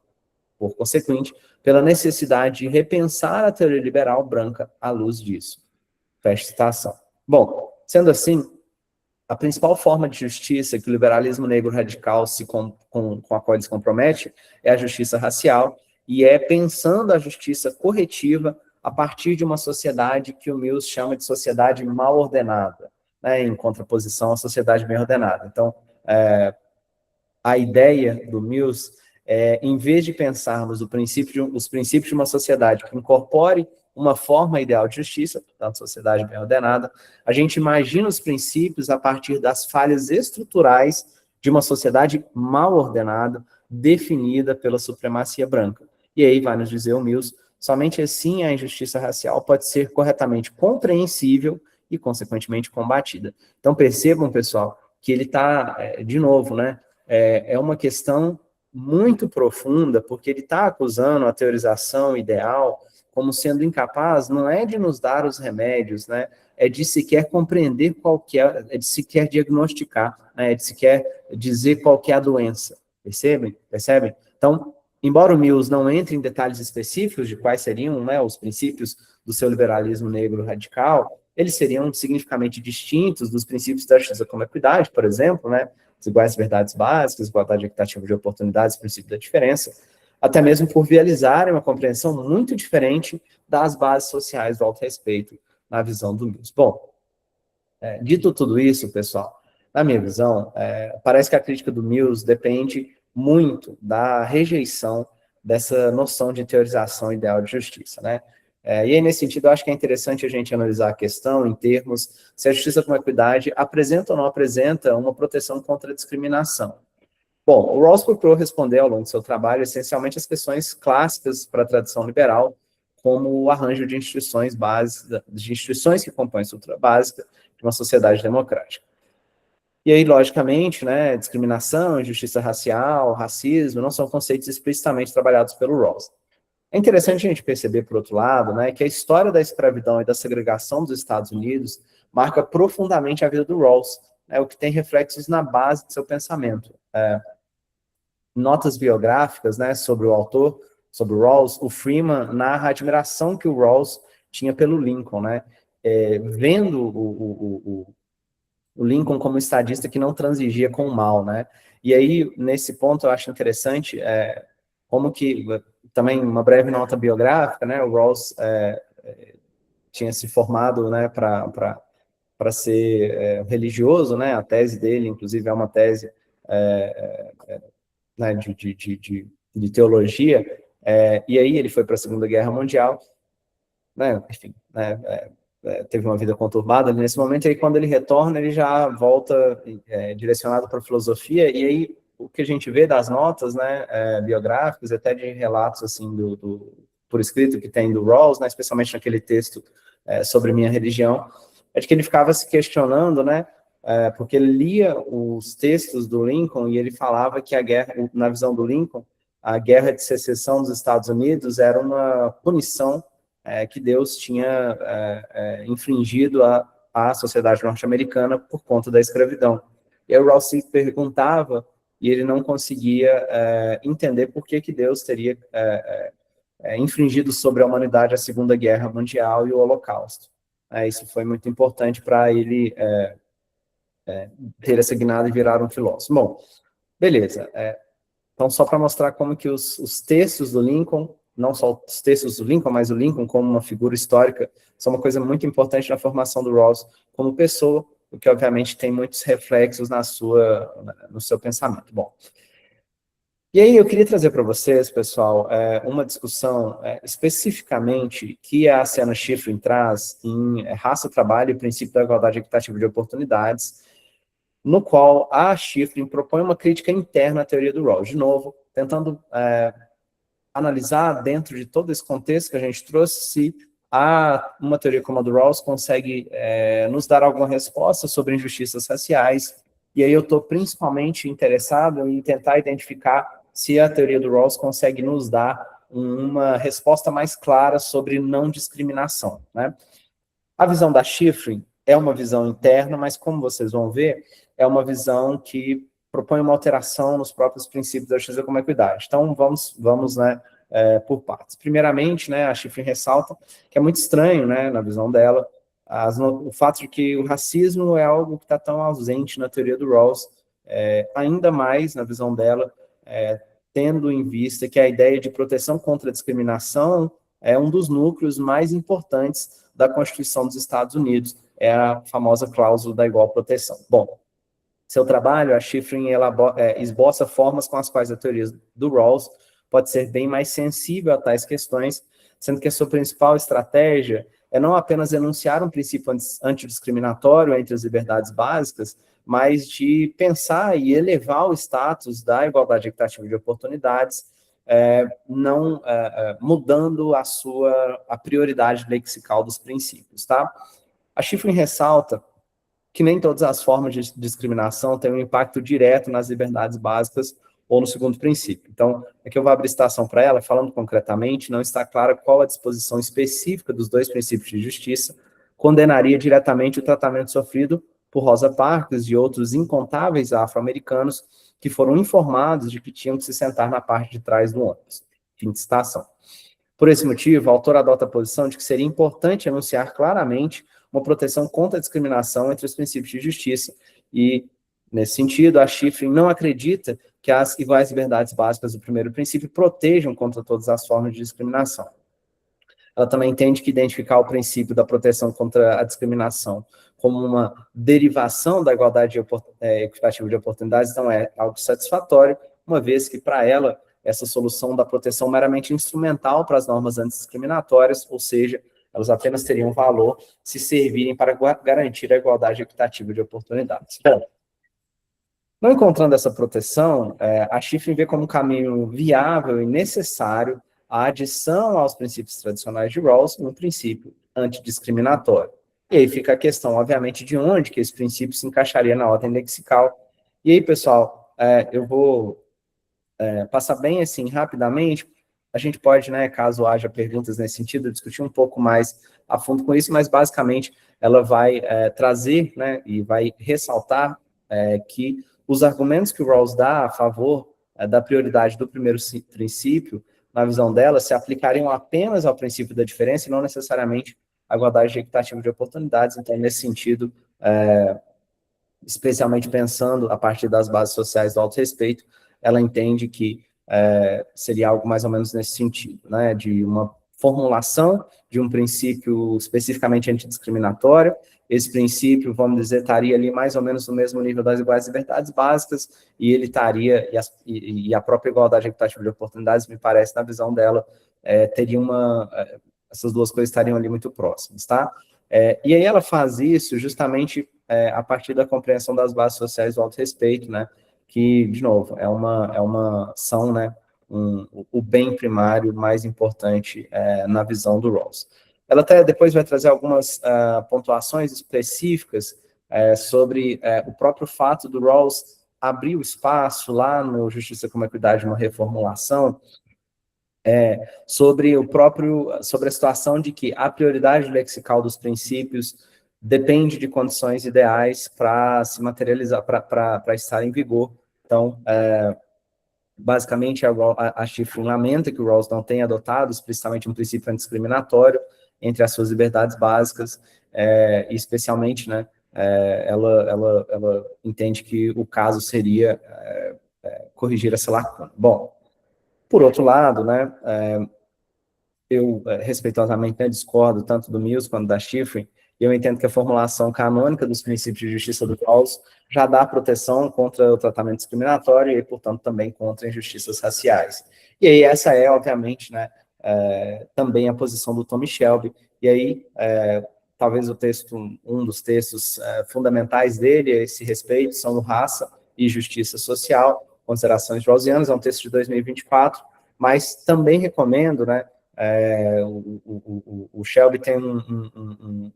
por consequente, pela necessidade de repensar a teoria liberal branca à luz disso. Fecha citação. Bom, sendo assim, a principal forma de justiça que o liberalismo negro radical com a qual ele se compromete é a justiça racial, e é pensando a justiça corretiva a partir de uma sociedade que o Mills chama de sociedade mal ordenada, né, em contraposição à sociedade bem ordenada. Então, a ideia do Mills é, em vez de pensarmos os princípios de uma sociedade que incorpore uma forma ideal de justiça, portanto, sociedade bem ordenada, a gente imagina os princípios a partir das falhas estruturais de uma sociedade mal ordenada, definida pela supremacia branca. E aí vai nos dizer o Mills, somente assim a injustiça racial pode ser corretamente compreensível e, consequentemente, combatida. Então, percebam, pessoal, que ele está, de novo, né, é uma questão muito profunda, porque ele está acusando a teorização ideal como sendo incapaz, não é de nos dar os remédios, né, é de sequer compreender qual que é de sequer diagnosticar, né, é de sequer dizer qual que é a doença. Percebem? Então, embora o Mills não entre em detalhes específicos de quais seriam, né, os princípios do seu liberalismo negro radical, eles seriam significativamente distintos dos princípios da justiça como equidade, por exemplo, né, as iguais verdades básicas, igualdade equitativa de oportunidades, princípio da diferença, até mesmo por vializarem uma compreensão muito diferente das bases sociais do autorrespeito na visão do Mills. Bom, dito tudo isso, pessoal, na minha visão, parece que a crítica do Mills depende muito da rejeição dessa noção de teorização ideal de justiça, né? E aí, nesse sentido, eu acho que é interessante a gente analisar a questão em termos se a justiça com equidade apresenta ou não apresenta uma proteção contra a discriminação. Bom, o Rawls procurou responder ao longo do seu trabalho essencialmente as questões clássicas para a tradição liberal, como o arranjo de instituições básicas, de instituições que compõem a estrutura básica de uma sociedade democrática. E aí, logicamente, né, discriminação, injustiça racial, racismo, não são conceitos explicitamente trabalhados pelo Rawls. É interessante a gente perceber, por outro lado, né, que a história da escravidão e da segregação dos Estados Unidos marca profundamente a vida do Rawls, né, o que tem reflexos na base do seu pensamento. Notas biográficas, né, sobre o autor, sobre o Rawls, o Freeman narra a admiração que o Rawls tinha pelo Lincoln, né, vendo o Lincoln como um estadista que não transigia com o mal, né, e aí, nesse ponto, eu acho interessante como que, também uma breve nota biográfica, né, o Rawls tinha se formado, né, para ser religioso, né, a tese dele, inclusive, é uma tese né, de teologia, e aí ele foi para a Segunda Guerra Mundial, né, enfim, né, teve uma vida conturbada ali nesse momento, e aí quando ele retorna, ele já volta direcionado para a filosofia, e aí o que a gente vê das notas, né, biográficas, até de relatos, assim, por escrito que tem do Rawls, né, especialmente naquele texto sobre minha religião, é de que ele ficava se questionando, né, porque ele lia os textos do Lincoln e ele falava que a guerra, na visão do Lincoln, a guerra de secessão dos Estados Unidos era uma punição que Deus tinha infligido à sociedade norte-americana por conta da escravidão. E aí o Rawls se perguntava e ele não conseguia entender por que Deus teria infringido sobre a humanidade a Segunda Guerra Mundial e o Holocausto. Isso foi muito importante para ele ter essa guinada e virar um filósofo. Bom, beleza. Então, só para mostrar como que os textos do Lincoln, não só os textos do Lincoln, mas o Lincoln como uma figura histórica, são uma coisa muito importante na formação do Rawls como pessoa, o que obviamente tem muitos reflexos no seu pensamento. Bom, e aí eu queria trazer para vocês, pessoal, uma discussão especificamente que a Siena Schifrin traz em Raça, Trabalho e Princípio da Igualdade Equitativa de Oportunidades, no qual a Schifrin propõe uma crítica interna à teoria do Rawls, de novo, tentando analisar dentro de todo esse contexto que a gente trouxe se uma teoria como a do Rawls consegue nos dar alguma resposta sobre injustiças raciais, e aí eu estou principalmente interessado em tentar identificar se a teoria do Rawls consegue nos dar uma resposta mais clara sobre não discriminação, né? A visão da Schifrin é uma visão interna, mas como vocês vão ver, é uma visão que propõe uma alteração nos próprios princípios da justiça como equidade. Então, vamos né, por partes. Primeiramente, né, a Schifrin ressalta que é muito estranho, né, na visão dela, o fato de que o racismo é algo que está tão ausente na teoria do Rawls, ainda mais na visão dela, tendo em vista que a ideia de proteção contra a discriminação é um dos núcleos mais importantes da Constituição dos Estados Unidos, é a famosa cláusula da igual proteção. Bom, seu trabalho, a Shiffrin esboça formas com as quais a teoria do Rawls pode ser bem mais sensível a tais questões, sendo que a sua principal estratégia é não apenas enunciar um princípio antidiscriminatório entre as liberdades básicas, mas de pensar e elevar o status da igualdade equitativa de oportunidades, não mudando a prioridade lexical dos princípios, tá? A Shiffrin ressalta que nem todas as formas de discriminação têm um impacto direto nas liberdades básicas ou no segundo princípio. Então, aqui eu vou abrir citação para ela, falando concretamente, não está clara qual a disposição específica dos dois princípios de justiça condenaria diretamente o tratamento sofrido por Rosa Parks e outros incontáveis afro-americanos que foram informados de que tinham que se sentar na parte de trás do ônibus. Fim de citação. Por esse motivo, o autor adota a posição de que seria importante anunciar claramente uma proteção contra a discriminação entre os princípios de justiça e, nesse sentido, a Shiffrin não acredita que as iguais liberdades básicas do primeiro princípio protejam contra todas as formas de discriminação. Ela também entende que identificar o princípio da proteção contra a discriminação como uma derivação da igualdade equitativa de oportunidades não é algo satisfatório, uma vez que, para ela, essa solução da proteção meramente instrumental para as normas antidiscriminatórias, ou seja, elas apenas teriam valor se servirem para garantir a igualdade equitativa de oportunidades. Bom, não encontrando essa proteção, a Shiffrin vê como um caminho viável e necessário a adição aos princípios tradicionais de Rawls um princípio antidiscriminatório. E aí fica a questão, obviamente, de onde que esse princípio se encaixaria na ordem lexical. E aí, pessoal, eu vou passar bem assim, rapidamente. A gente pode, né, caso haja perguntas nesse sentido, discutir um pouco mais a fundo com isso, mas basicamente ela vai trazer, né, e vai ressaltar que os argumentos que o Rawls dá a favor da prioridade do primeiro princípio, na visão dela, se aplicariam apenas ao princípio da diferença e não necessariamente à igualdade equitativa de oportunidades. Então, nesse sentido, especialmente pensando a partir das bases sociais do autorrespeito, ela entende que seria algo mais ou menos nesse sentido, né, de uma formulação de um princípio especificamente antidiscriminatório. Esse princípio, vamos dizer, estaria ali mais ou menos no mesmo nível das iguais liberdades básicas, e ele estaria, e a própria igualdade equitativa de oportunidades, me parece, na visão dela, teria essas duas coisas estariam ali muito próximas, tá? E aí ela faz isso justamente a partir da compreensão das bases sociais do autorrespeito, né, que, de novo, são, né, o bem primário mais importante na visão do Rawls. Ela até depois vai trazer algumas pontuações específicas sobre o próprio fato do Rawls abrir o espaço lá no Justiça com Equidade, uma reformulação, sobre a situação de que a prioridade lexical dos princípios depende de condições ideais para se materializar, para estar em vigor. Então, basicamente, a Shiffrin lamenta que o Rawls não tenha adotado explicitamente um princípio antidiscriminatório entre as suas liberdades básicas, e especialmente, né, ela entende que o caso seria corrigir essa lacuna. Bom, por outro lado, né, eu respeitosamente, né, discordo tanto do Mills quanto da Shiffrin, e eu entendo que a formulação canônica dos princípios de justiça do Rawls já dá proteção contra o tratamento discriminatório e, portanto, também contra injustiças raciais. E aí essa é, obviamente, né, também a posição do Tommy Shelby. E aí, talvez um dos textos fundamentais dele a esse respeito são o Raça e Justiça Social, Considerações Rawlsianas, é um texto de 2024, mas também recomendo, né, o Shelby tem um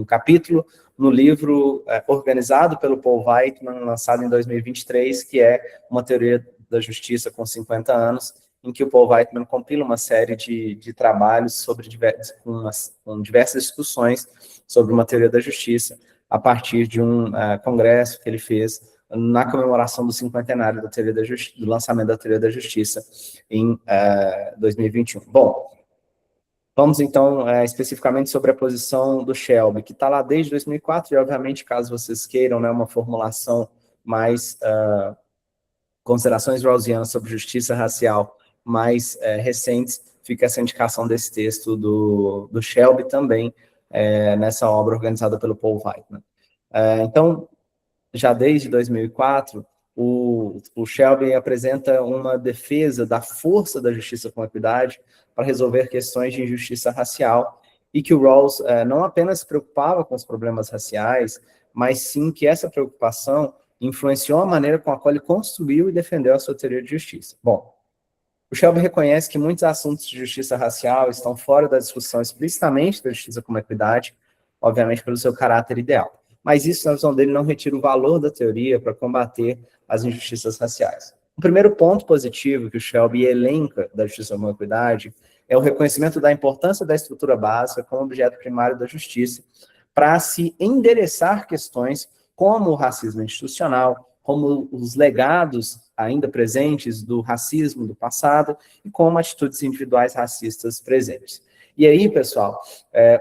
capítulo no livro organizado pelo Paul Whiteman, lançado em 2023, que é uma teoria da justiça com 50 anos, em que o Paul Whiteman compila uma série de trabalhos com diversas discussões sobre uma teoria da justiça, a partir de um congresso que ele fez na comemoração do cinquentenário do lançamento da teoria da justiça em 2021. Bom, Vamos, então, especificamente sobre a posição do Shelby, que está lá desde 2004, e, obviamente, caso vocês queiram, né, uma formulação mais considerações rawlsianas sobre justiça racial mais recentes, fica essa indicação desse texto do Shelby também, nessa obra organizada pelo Paul Whiteman. Então, já desde 2004, o Shelby apresenta uma defesa da força da justiça com equidade para resolver questões de injustiça racial, e que o Rawls não apenas se preocupava com os problemas raciais, mas sim que essa preocupação influenciou a maneira com a qual ele construiu e defendeu a sua teoria de justiça. Bom, o Shelby reconhece que muitos assuntos de justiça racial estão fora da discussão explicitamente da justiça como equidade, obviamente pelo seu caráter ideal. Mas isso, na visão dele, não retira o valor da teoria para combater as injustiças raciais. O primeiro ponto positivo que o Shelby elenca da justiça como equidade é o reconhecimento da importância da estrutura básica como objeto primário da justiça para se endereçar questões como o racismo institucional, como os legados ainda presentes do racismo do passado e como atitudes individuais racistas presentes. E aí, pessoal,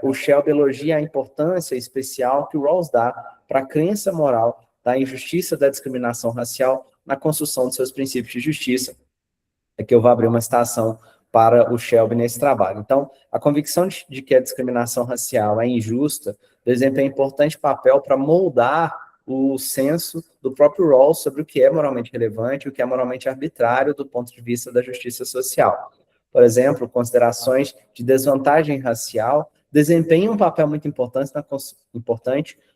o Shelby elogia a importância especial que o Rawls dá para a crença moral da injustiça da discriminação racial na construção de seus princípios de justiça. É que eu vou abrir uma citação para o Shelby nesse trabalho. Então, a convicção de que a discriminação racial é injusta desempenha importante papel para moldar o senso do próprio Rawls sobre o que é moralmente relevante e o que é moralmente arbitrário do ponto de vista da justiça social. Por exemplo, considerações de desvantagem racial desempenham um papel muito importante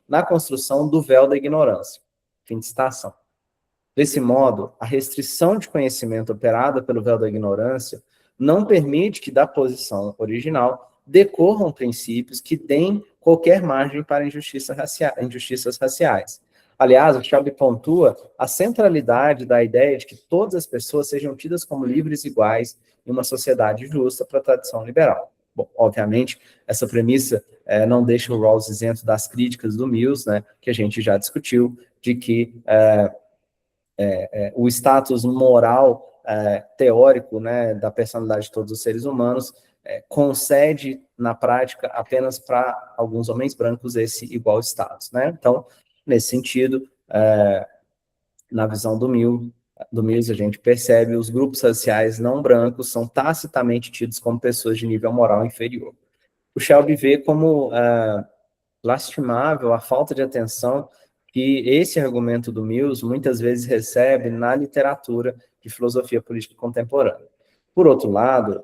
na construção do véu da ignorância. Fim de citação. Desse modo, a restrição de conhecimento operada pelo véu da ignorância não permite que, da posição original, decorram princípios que deem qualquer margem para injustiças raciais. Aliás, o Shelby pontua a centralidade da ideia de que todas as pessoas sejam tidas como livres e iguais em uma sociedade justa para a tradição liberal. Bom, obviamente, essa premissa não deixa o Rawls isento das críticas do Mills, né, que a gente já discutiu, de que o status moral teórico, né, da personalidade de todos os seres humanos concede, na prática, apenas para alguns homens brancos esse igual status, né? Então, nesse sentido, na visão do Mills, a gente percebe os grupos raciais não brancos são tacitamente tidos como pessoas de nível moral inferior. O Shelby vê como lastimável a falta de atenção que esse argumento do Mills muitas vezes recebe na literatura de filosofia política contemporânea. Por outro lado,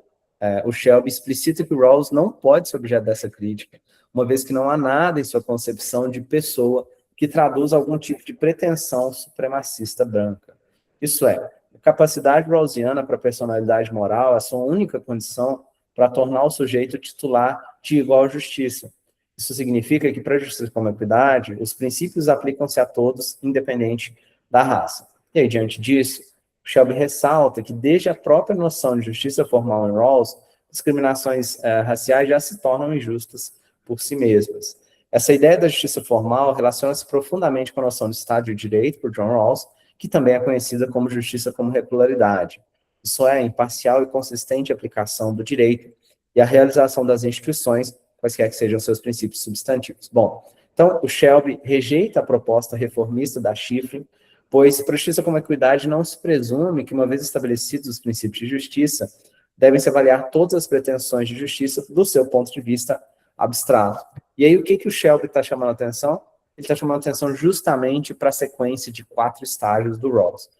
o Shelby explicita que o Rawls não pode ser objeto dessa crítica, uma vez que não há nada em sua concepção de pessoa que traduz algum tipo de pretensão supremacista branca. Isso é, a capacidade rawlsiana para a personalidade moral é a sua única condição para tornar o sujeito titular de igual justiça. Isso significa que, para a justiça como equidade, os princípios aplicam-se a todos, independente da raça. E aí, diante disso, Shelby ressalta que, desde a própria noção de justiça formal em Rawls, discriminações raciais já se tornam injustas por si mesmas. Essa ideia da justiça formal relaciona-se profundamente com a noção de Estado de Direito, por John Rawls, que também é conhecida como justiça como regularidade. Isso é, a imparcial e consistente aplicação do direito e a realização das instituições, quaisquer que sejam seus princípios substantivos. Bom, então, o Shelby rejeita a proposta reformista da Schifrin, pois, para a justiça como equidade, não se presume que, uma vez estabelecidos os princípios de justiça, devem-se avaliar todas as pretensões de justiça do seu ponto de vista abstrato. E aí, o que o Shelby está chamando a atenção? Ele está chamando a atenção justamente para a sequência de 4 estágios do Rawls.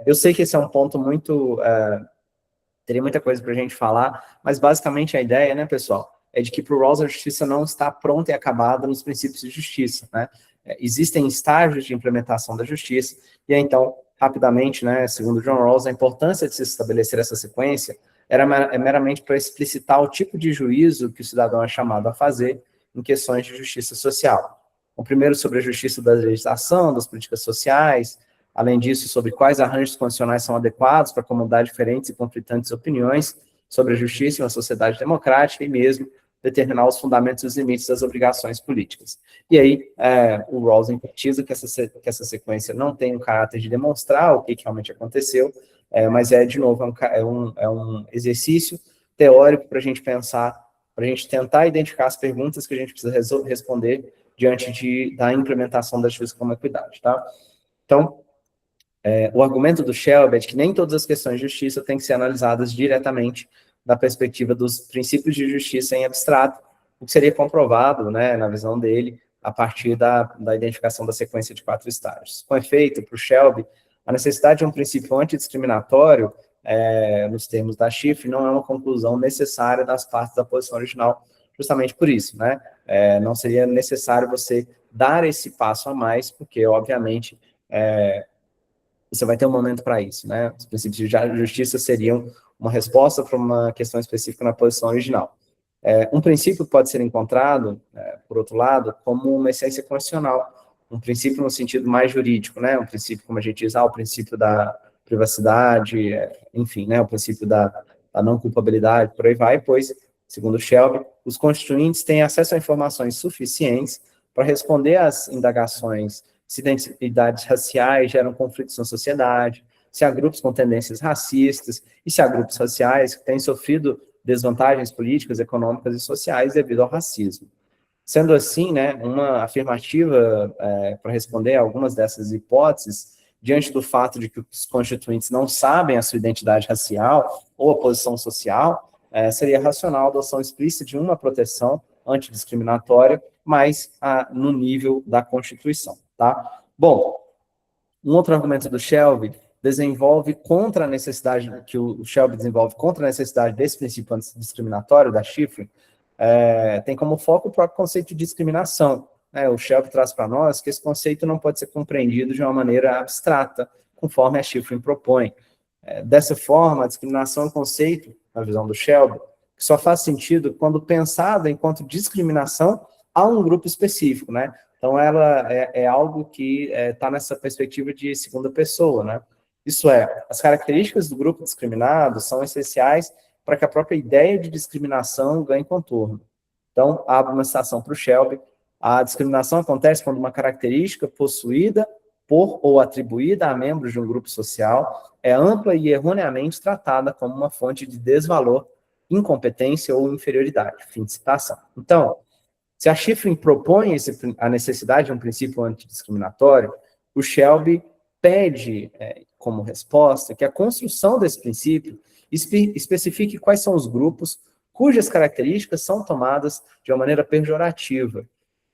Eu sei que esse é um ponto muito... teria muita coisa para a gente falar, mas basicamente a ideia, né, pessoal, é de que para o Rawls a justiça não está pronta e acabada nos princípios de justiça, né? Existem estágios de implementação da justiça, e aí, então, rapidamente, né, segundo John Rawls, a importância de se estabelecer essa sequência é meramente para explicitar o tipo de juízo que o cidadão é chamado a fazer em questões de justiça social. O primeiro sobre a justiça da legislação, das políticas sociais, além disso, sobre quais arranjos constitucionais são adequados para acomodar diferentes e conflitantes opiniões sobre a justiça em uma sociedade democrática e mesmo determinar os fundamentos e os limites das obrigações políticas. E aí, o Rawls enfatiza que essa sequência não tem um caráter de demonstrar o que realmente aconteceu, mas de novo, é um exercício teórico para a gente pensar para a gente tentar identificar as perguntas que a gente precisa responder diante da implementação da justiça como equidade, tá? Então, o argumento do Shelby é de que nem todas as questões de justiça têm que ser analisadas diretamente da perspectiva dos princípios de justiça em abstrato, o que seria comprovado, né, na visão dele, a partir da identificação da sequência de 4 estágios. Com efeito, para o Shelby, a necessidade de um princípio antidiscriminatório, nos termos da Schiff, não é uma conclusão necessária das partes da posição original, justamente por isso, né? Não seria necessário você dar esse passo a mais, porque, obviamente, você vai ter um momento para isso, né? Os princípios de justiça seriam uma resposta para uma questão específica na posição original. Um princípio pode ser encontrado, por outro lado, como uma essência constitucional, um princípio no sentido mais jurídico, né? Um princípio, como a gente diz, o princípio da privacidade, enfim, né? O princípio da não culpabilidade, por aí vai, pois, segundo Shelby, os constituintes têm acesso a informações suficientes para responder às indagações se identidades raciais geram conflitos na sociedade, se há grupos com tendências racistas e se há grupos raciais que têm sofrido desvantagens políticas, econômicas e sociais devido ao racismo. Sendo assim, né, uma afirmativa para responder a algumas dessas hipóteses, diante do fato de que os constituintes não sabem a sua identidade racial ou a posição social, seria racional a adoção explícita de uma proteção antidiscriminatória, mas no nível da Constituição, tá? Bom, um outro argumento do Shelby desenvolve contra a necessidade, que o Shelby desenvolve contra a necessidade desse princípio antidiscriminatório da Schiff, tem como foco o próprio conceito de discriminação. O Shelby traz para nós que esse conceito não pode ser compreendido de uma maneira abstrata, conforme a Schiff propõe. Dessa forma, a discriminação é um conceito, na visão do Shelby, que só faz sentido quando pensada enquanto discriminação a um grupo específico, né? Então, ela é algo que está nessa perspectiva de segunda pessoa, né? Isso é, as características do grupo discriminado são essenciais para que a própria ideia de discriminação ganhe contorno. Então, abre uma citação para o Shelby. A discriminação acontece quando uma característica possuída por ou atribuída a membros de um grupo social é ampla e erroneamente tratada como uma fonte de desvalor, incompetência ou inferioridade. Fim de citação. Então, se a Schiff propõe a necessidade de um princípio antidiscriminatório, o Shelby pede, como resposta, que a construção desse princípio especifique quais são os grupos cujas características são tomadas de uma maneira pejorativa.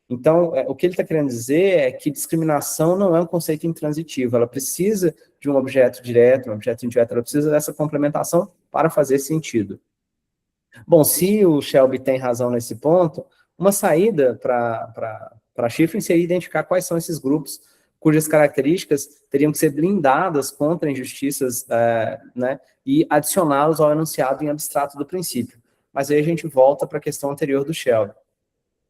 Então, o que ele está querendo dizer é que discriminação não é um conceito intransitivo, ela precisa de um objeto direto, um objeto indireto, ela precisa dessa complementação para fazer sentido. Bom, se o Shelby tem razão nesse ponto, uma saída para Schiff seria identificar quais são esses grupos cujas características teriam que ser blindadas contra injustiças, né, e adicioná-los ao enunciado em abstrato do princípio. Mas aí a gente volta para a questão anterior do Shelby.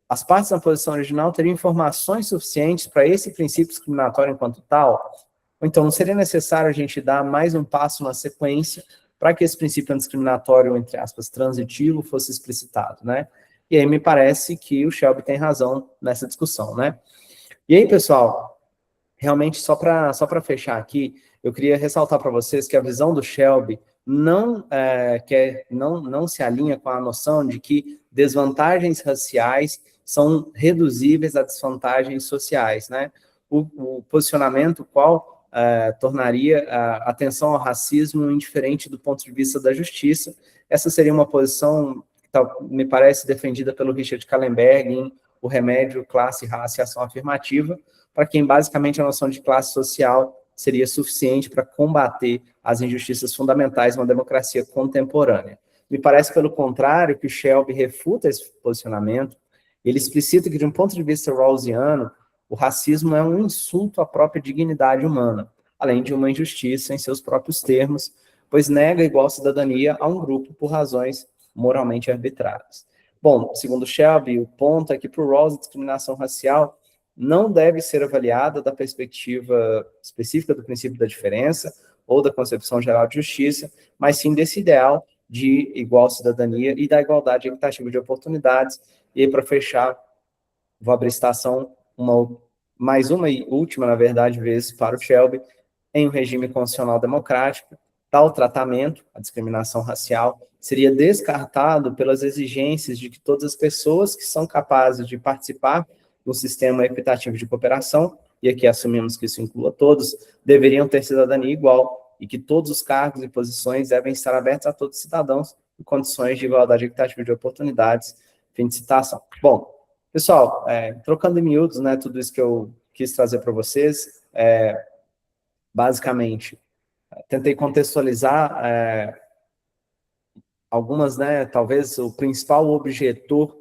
As partes da posição original teriam informações suficientes para esse princípio discriminatório enquanto tal? Ou então, não seria necessário a gente dar mais um passo na sequência para que esse princípio discriminatório, entre aspas, transitivo, fosse explicitado, né? E aí me parece que o Shelby tem razão nessa discussão, né? E aí, pessoal, realmente, só para fechar aqui, eu queria ressaltar para vocês que a visão do Shelby não se alinha com a noção de que desvantagens raciais são reduzíveis a desvantagens sociais, né? O posicionamento qual tornaria a atenção ao racismo indiferente do ponto de vista da justiça. Essa seria uma posição que me parece defendida pelo Richard Kahlenberg em O Remédio, Classe, Raça e Ação Afirmativa, para quem basicamente a noção de classe social seria suficiente para combater as injustiças fundamentais numa democracia contemporânea. Me parece, pelo contrário, que o Shelby refuta esse posicionamento. Ele explicita que, de um ponto de vista rawlsiano, o racismo é um insulto à própria dignidade humana, além de uma injustiça em seus próprios termos, pois nega igual cidadania a um grupo por razões moralmente arbitrárias. Bom, segundo Shelby, o ponto é que, para o Rawls, a discriminação racial não deve ser avaliada da perspectiva específica do princípio da diferença ou da concepção geral de justiça, mas sim desse ideal de igual cidadania e da igualdade equitativa de oportunidades. E aí, para fechar, vou abrir citação, mais uma e última, na verdade, vez para o Shelby. Em um regime constitucional democrático, tal tratamento, a discriminação racial, seria descartado pelas exigências de que todas as pessoas que são capazes de participar do sistema equitativo de cooperação, e aqui assumimos que isso inclua todos, deveriam ter cidadania igual, e que todos os cargos e posições devem estar abertos a todos os cidadãos em condições de igualdade equitativa de oportunidades. Fim de citação. Bom, pessoal, trocando em miúdos, né, tudo isso que eu quis trazer para vocês, basicamente, tentei contextualizar algumas, né, talvez o principal objetor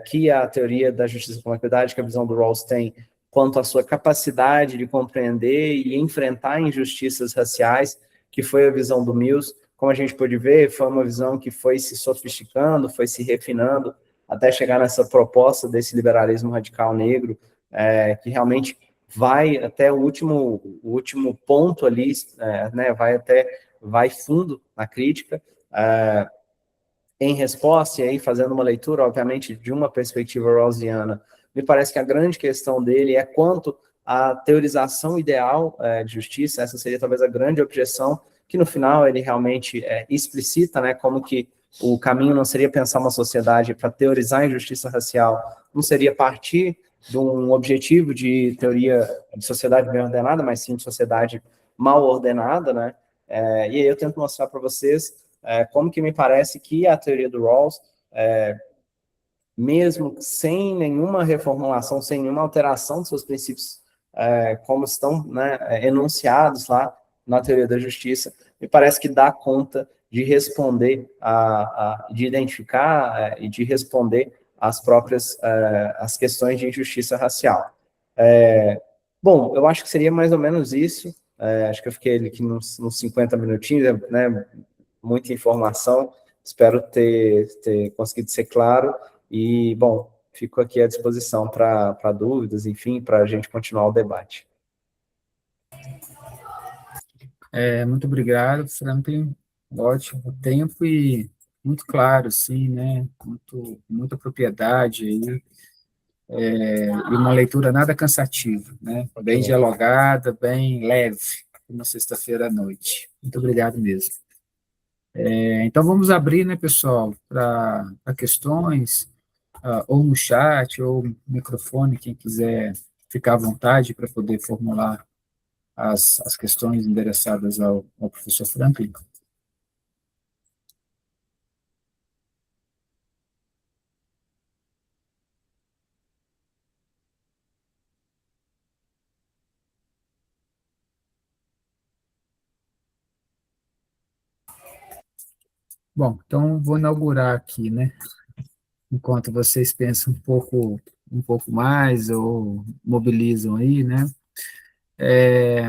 que a teoria da justiça com equidade, que a visão do Rawls tem, quanto à sua capacidade de compreender e enfrentar injustiças raciais, que foi a visão do Mills. Como a gente pôde ver, foi uma visão que foi se sofisticando, foi se refinando, até chegar nessa proposta desse liberalismo radical negro, que realmente vai até o último ponto ali, né, vai fundo na crítica, em resposta, e aí fazendo uma leitura, obviamente, de uma perspectiva rawlsiana, me parece que a grande questão dele é quanto à teorização ideal de justiça. Essa seria talvez a grande objeção, que no final ele realmente explicita, né, como que o caminho não seria pensar uma sociedade para teorizar a injustiça racial, não seria partir de um objetivo de teoria de sociedade bem ordenada, mas sim de sociedade mal ordenada, né? E aí eu tento mostrar para vocês como que me parece que a teoria do Rawls, mesmo sem nenhuma reformulação, sem nenhuma alteração dos seus princípios, como estão, né, enunciados lá na teoria da justiça, me parece que dá conta de responder, de identificar e de responder às próprias as questões de injustiça racial. Bom, eu acho que seria mais ou menos isso. Acho que eu fiquei aqui nos 50 minutinhos, né, muita informação. Espero ter conseguido ser claro. E, bom, fico aqui à disposição para dúvidas, enfim, para a gente continuar o debate. Muito obrigado, Franklin. Ótimo tempo e muito claro, sim, né? Muita propriedade aí, e uma leitura nada cansativa, né? Bem dialogada, bem leve, uma sexta-feira à noite. Muito obrigado mesmo. Então, vamos abrir, né, pessoal, para questões, ou no chat, ou no microfone, quem quiser ficar à vontade para poder formular as questões endereçadas ao professor Franklin. Bom, então vou inaugurar aqui, né? Enquanto vocês pensam um pouco mais ou mobilizam aí, né? É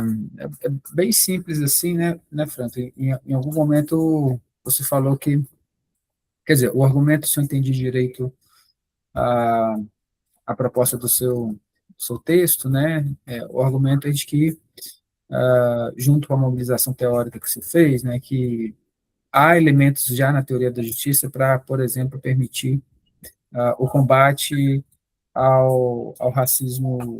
bem simples assim, né, Franklin? Em algum momento você falou que, quer dizer, o argumento, se eu entendi direito a, a proposta do seu texto, né? O argumento é de que, junto com a mobilização teórica que você fez, né, que há elementos já na teoria da justiça para, por exemplo, permitir o combate ao racismo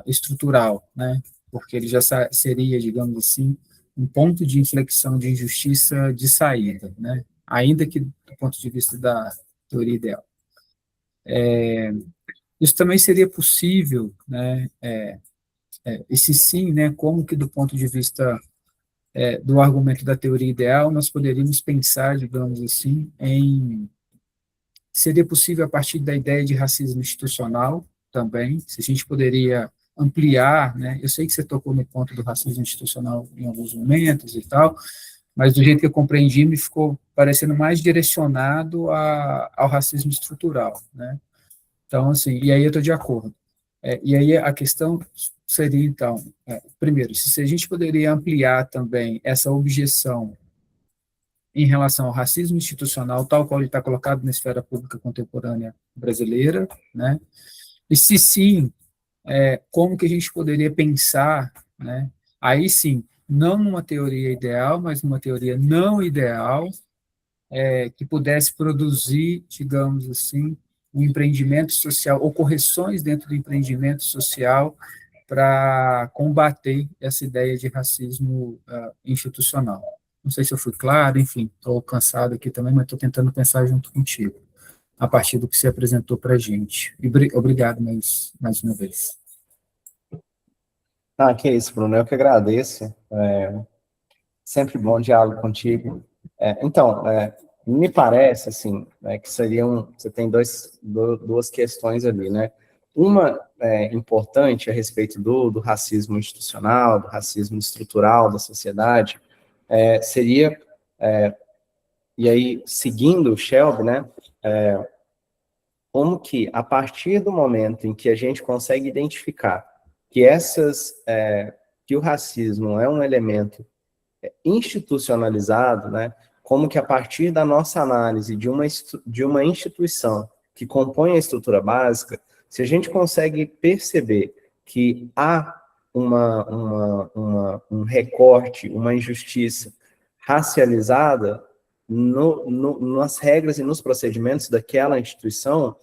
estrutural, né? Porque ele já seria, digamos assim, um ponto de inflexão de injustiça de saída, né? Ainda que do ponto de vista da teoria ideal. Isso também seria possível, né? E se sim, né? Como que do ponto de vista do argumento da teoria ideal nós poderíamos pensar, digamos assim, seria possível a partir da ideia de racismo institucional também, se a gente poderia ampliar, né? Eu sei que você tocou no ponto do racismo institucional em alguns momentos e tal, mas do jeito que eu compreendi, me ficou parecendo mais direcionado ao racismo estrutural, né? Então, assim, e aí eu estou de acordo. E aí a questão seria, então, primeiro, se a gente poderia ampliar também essa objeção em relação ao racismo institucional, tal qual ele está colocado na esfera pública contemporânea brasileira, né? E se sim, como que a gente poderia pensar, né? Aí sim, não numa teoria ideal, mas numa teoria não ideal, que pudesse produzir, digamos assim, um empreendimento social, ou correções dentro do empreendimento social para combater essa ideia de racismo institucional. Não sei se eu fui claro, enfim, estou cansado aqui também, mas estou tentando pensar junto contigo, a partir do que você apresentou para a gente. E obrigado mais uma vez. Ah, que isso, Bruno, eu que agradeço. Sempre bom diálogo contigo. Então, me parece, assim, que seriam, você tem duas questões ali, né? Uma importante a respeito do racismo institucional, do racismo estrutural da sociedade, seria, e aí, seguindo o Shelby, né, como que, a partir do momento em que a gente consegue identificar que que o racismo é um elemento institucionalizado, né, como que a partir da nossa análise de uma instituição que compõe a estrutura básica, se a gente consegue perceber que há um recorte, uma injustiça racializada nas regras e nos procedimentos daquela instituição,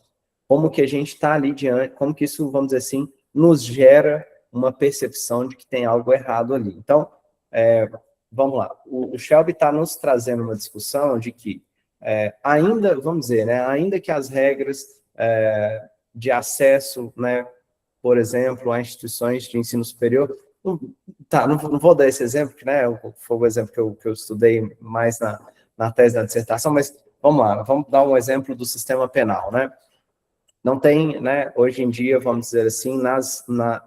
como que a gente está ali diante, como que isso, vamos dizer assim, nos gera uma percepção de que tem algo errado ali. Então, vamos lá, o Shelby está nos trazendo uma discussão de que ainda, vamos dizer, né, ainda que as regras de acesso, né, por exemplo, a instituições de ensino superior, não vou dar esse exemplo, né, foi o exemplo que eu estudei mais na tese da dissertação, mas vamos lá, vamos dar um exemplo do sistema penal, né? Não tem, né, hoje em dia, vamos dizer assim,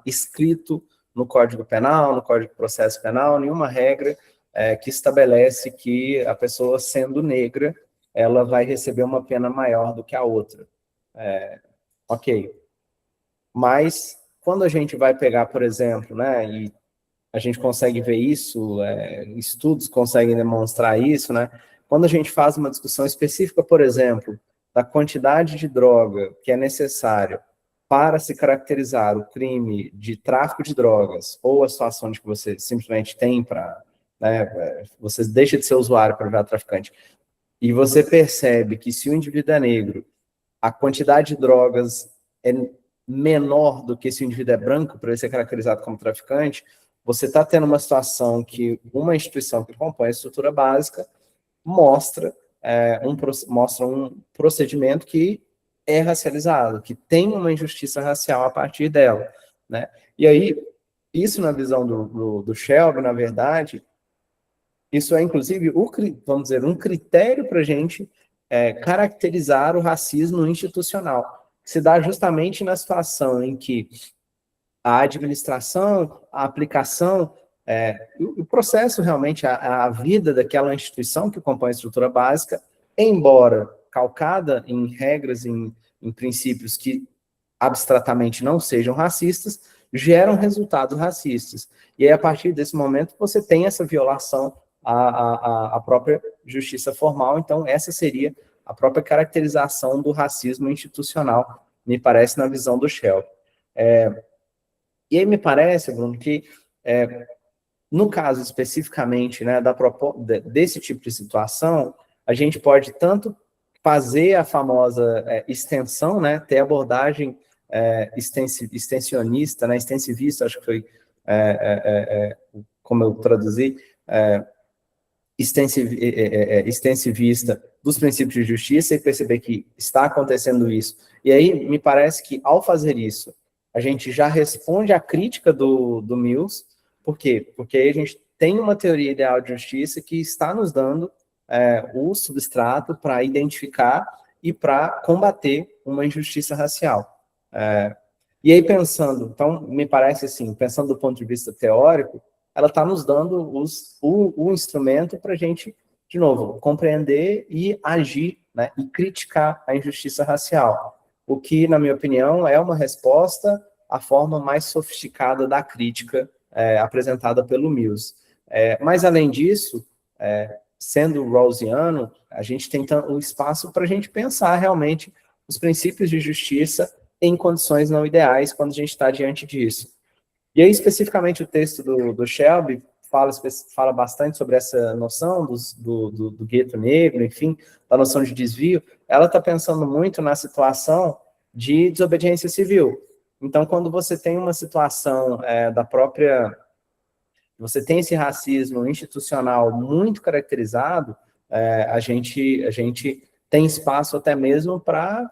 escrito no Código Penal, no Código de Processo Penal, nenhuma regra que estabelece que a pessoa, sendo negra, ela vai receber uma pena maior do que a outra. Ok. Mas, quando a gente vai pegar, por exemplo, né, e a gente consegue ver isso, estudos conseguem demonstrar isso, né, quando a gente faz uma discussão específica, por exemplo, da quantidade de droga que é necessária para se caracterizar o crime de tráfico de drogas ou a situação de que você simplesmente tem para, né, você deixa de ser usuário para virar traficante, e você percebe que se o indivíduo é negro, a quantidade de drogas é menor do que se o indivíduo é branco para ele ser caracterizado como traficante, você está tendo uma situação que uma instituição que compõe a estrutura básica mostra um procedimento que é racializado, que tem uma injustiça racial a partir dela, né? E aí, isso na visão do Shelby, na verdade, isso é inclusive, vamos dizer, um critério para a gente caracterizar o racismo institucional, que se dá justamente na situação em que a administração, a aplicação, o processo realmente, a vida daquela instituição que compõe a estrutura básica, embora calcada em regras, em princípios que abstratamente não sejam racistas, geram resultados racistas. E aí, a partir desse momento, você tem essa violação à própria justiça formal. Então, essa seria a própria caracterização do racismo institucional, me parece, na visão do Shell. E aí me parece, Bruno, que no caso especificamente, né, desse tipo de situação, a gente pode tanto fazer a famosa extensão, né, ter abordagem extensionista, né, extensivista, acho que foi como eu traduzi, extensivista dos princípios de justiça e perceber que está acontecendo isso. E aí me parece que, ao fazer isso, a gente já responde à crítica do Mills. Por quê? Porque aí a gente tem uma teoria ideal de justiça que está nos dando o substrato para identificar e para combater uma injustiça racial. E aí pensando, então, me parece assim, pensando do ponto de vista teórico, ela está nos dando o instrumento para a gente, de novo, compreender e agir, né, e criticar a injustiça racial. O que, na minha opinião, é uma resposta à forma mais sofisticada da crítica apresentada pelo Mills. Mas, além disso, sendo rawlsiano, a gente tem um espaço para a gente pensar realmente os princípios de justiça em condições não ideais quando a gente está diante disso. E aí, especificamente, o texto do Shelby fala bastante sobre essa noção do gueto negro, enfim, da noção de desvio. Ela está pensando muito na situação de desobediência civil. Então, quando você tem uma situação da própria você tem esse racismo institucional muito caracterizado, a gente tem espaço até mesmo para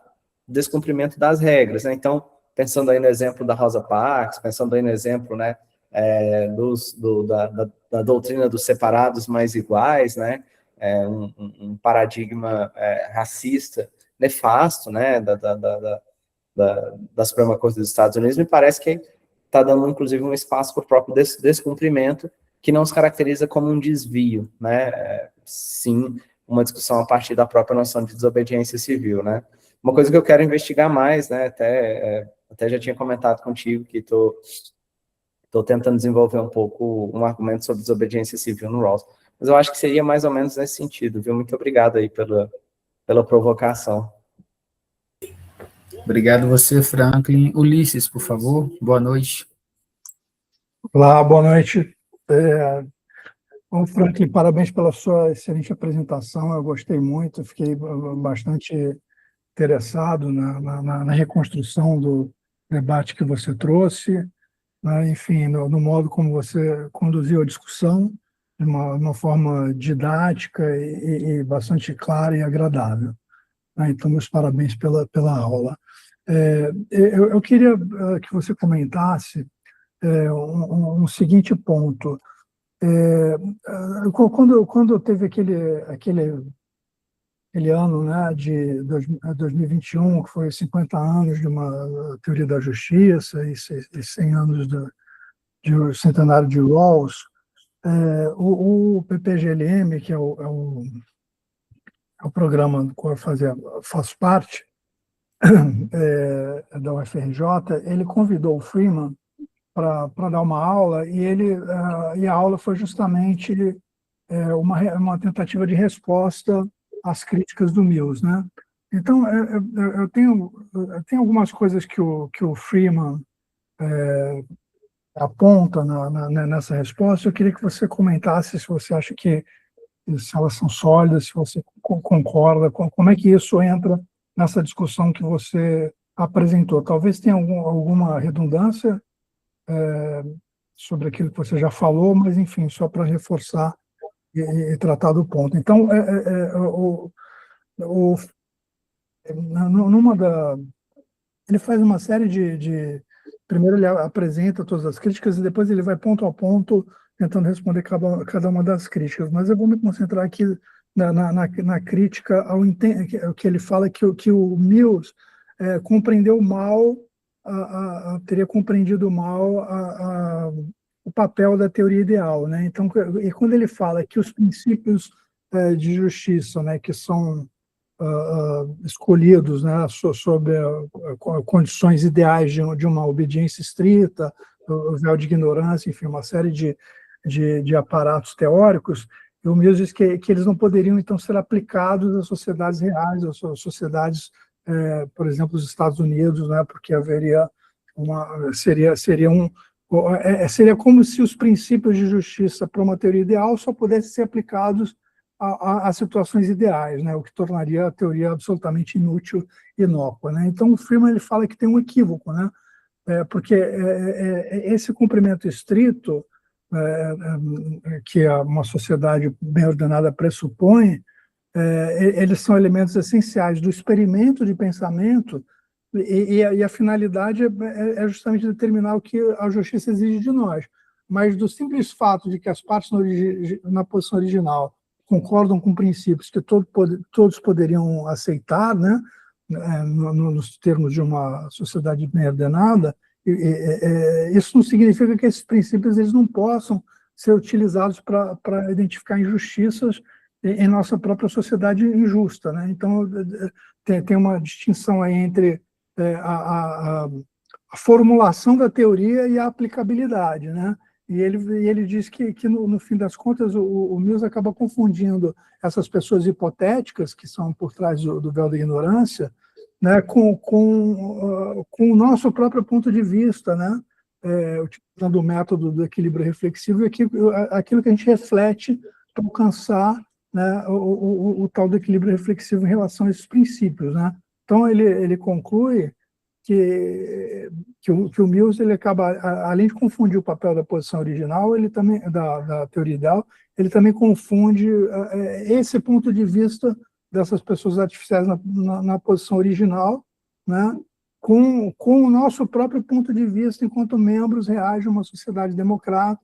descumprimento das regras, né? Então, pensando aí no exemplo da Rosa Parks, pensando aí no exemplo, né, da doutrina dos separados mais iguais, né, um paradigma racista nefasto, né, da Suprema Corte dos Estados Unidos, me parece que está dando, inclusive, um espaço para o próprio descumprimento, que não se caracteriza como um desvio, né, sim, uma discussão a partir da própria noção de desobediência civil, né. Uma coisa que eu quero investigar mais, né, até já tinha comentado contigo que estou tentando desenvolver um pouco um argumento sobre desobediência civil no Rawls, mas eu acho que seria mais ou menos nesse sentido, viu? Muito obrigado aí pela provocação. Obrigado você, Franklin. Ulisses, por favor, boa noite. Olá, boa noite. Bom, Franklin, parabéns pela sua excelente apresentação, eu gostei muito, fiquei bastante interessado na reconstrução do debate que você trouxe, né? Enfim, no modo como você conduziu a discussão, de uma forma didática e bastante clara e agradável, né? Então, meus parabéns pela aula. Eu queria que você comentasse um seguinte ponto. Quando teve aquele ano, né, de 2021, que foi 50 anos de uma teoria da justiça e 100 anos de centenário de Rawls, o PPGLM, que é o programa do qual eu faço parte, da UFRJ, ele convidou o Freeman para dar uma aula e a aula foi justamente uma tentativa de resposta às críticas do Mills, né? Então eu tenho algumas coisas que o Freeman aponta nessa resposta. Eu queria que você comentasse se você acha que se elas são sólidas, se você concorda, como é que isso entra nessa discussão que você apresentou. Talvez tenha alguma redundância sobre aquilo que você já falou, mas, enfim, só para reforçar e tratar do ponto. Então, ele faz uma série primeiro ele apresenta todas as críticas e depois ele vai ponto a ponto tentando responder cada uma das críticas. Mas eu vou me concentrar aqui na crítica ao que ele fala que o Mills compreendeu mal, teria compreendido mal o papel da teoria ideal, né? Então, e quando ele fala que os princípios de justiça, né, que são escolhidos, né, sob condições ideais de uma obediência estrita, o véu de ignorância, enfim, uma série de aparatos teóricos, e o Mills diz que eles não poderiam, então, ser aplicados às sociedades reais, às sociedades, por exemplo, os Estados Unidos, né, porque haveria seria como se os princípios de justiça para uma teoria ideal só pudessem ser aplicados a situações ideais, né, o que tornaria a teoria absolutamente inútil e inócua, né? Então, o Freeman ele fala que tem um equívoco, né, porque esse cumprimento estrito que uma sociedade bem ordenada pressupõe, eles são elementos essenciais do experimento de pensamento e a finalidade é justamente determinar o que a justiça exige de nós. Mas do simples fato de que as partes na posição original concordam com princípios que todos poderiam aceitar, né, nos termos de uma sociedade bem ordenada, isso não significa que esses princípios eles não possam ser utilizados para identificar injustiças em nossa própria sociedade injusta, né? Então, tem uma distinção aí entre a formulação da teoria e a aplicabilidade, né? E ele diz que no fim das contas, o Mills acaba confundindo essas pessoas hipotéticas, que são por trás do véu da ignorância, né, com o nosso próprio ponto de vista, né? Utilizando o método do equilíbrio reflexivo e aquilo que a gente reflete para alcançar, né, o tal do equilíbrio reflexivo em relação a esses princípios, né? Então, ele conclui que o Mills ele acaba, além de confundir o papel da posição original, ele também da teoria ideal, ele também confunde esse ponto de vista dessas pessoas artificiais na posição original, né, com o nosso próprio ponto de vista enquanto membros reais de uma sociedade democrática,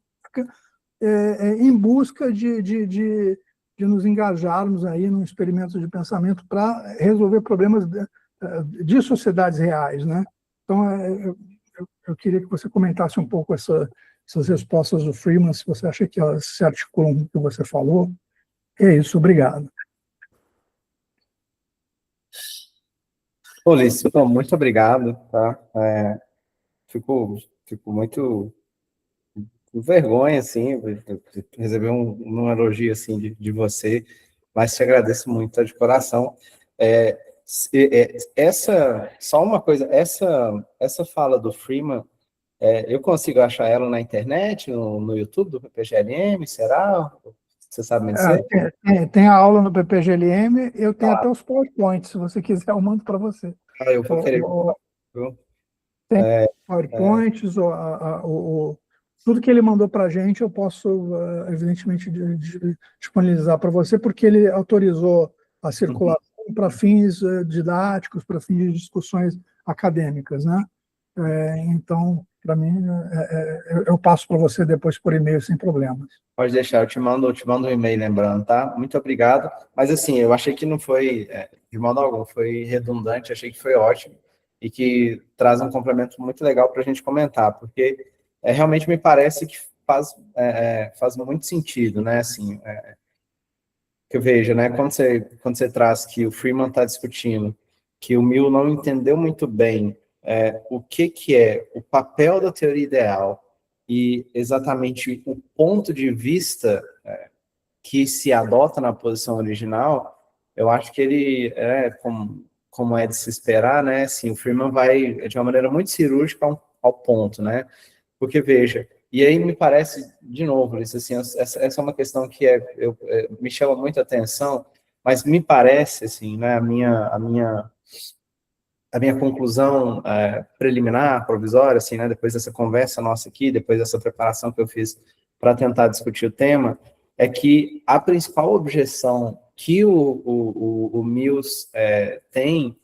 em busca de nos engajarmos aí num experimento de pensamento para resolver problemas de sociedades reais, né? Então, eu queria que você comentasse um pouco essas respostas do Freeman, se você acha que elas se articulam com o que você falou. É isso, obrigado. Ulisses, muito obrigado, tá? Fico muito com vergonha, assim, de receber um elogio, assim, de você, mas te agradeço muito, tá, de coração. Só uma coisa, essa fala do Freeman, eu consigo achar ela na internet, no YouTube do PPGLM, será? Você sabe me dizer? Tem a aula no PPGLM, eu tenho até Ah, os PowerPoints, se você quiser, eu mando para você. eu vou querer. Tem PowerPoints, tudo que ele mandou para a gente, eu posso, evidentemente, disponibilizar para você, porque ele autorizou a circulação para fins didáticos, para fins de discussões acadêmicas, né? Então, para mim, eu passo para você depois por e-mail sem problemas. Pode deixar, eu te mando um e-mail lembrando, tá? Muito obrigado. Mas, assim, eu achei que não foi, de modo algum, foi redundante, achei que foi ótimo e que traz um complemento muito legal para a gente comentar, porque realmente me parece que faz muito sentido, né? Assim, que eu vejo, né? Quando você traz que o Freeman está discutindo que o Mill não entendeu muito bem o que é o papel da teoria ideal e exatamente o ponto de vista que se adota na posição original, eu acho que ele, como é de se esperar, né? Assim, o Freeman vai de uma maneira muito cirúrgica ao ponto, né? Porque, veja, e aí me parece, de novo, isso, assim, essa é uma questão que me chama muita atenção, mas me parece, assim, né, a minha conclusão preliminar, provisória, assim, né, depois dessa conversa nossa aqui, depois dessa preparação que eu fiz para tentar discutir o tema, é que a principal objeção que o Mills tem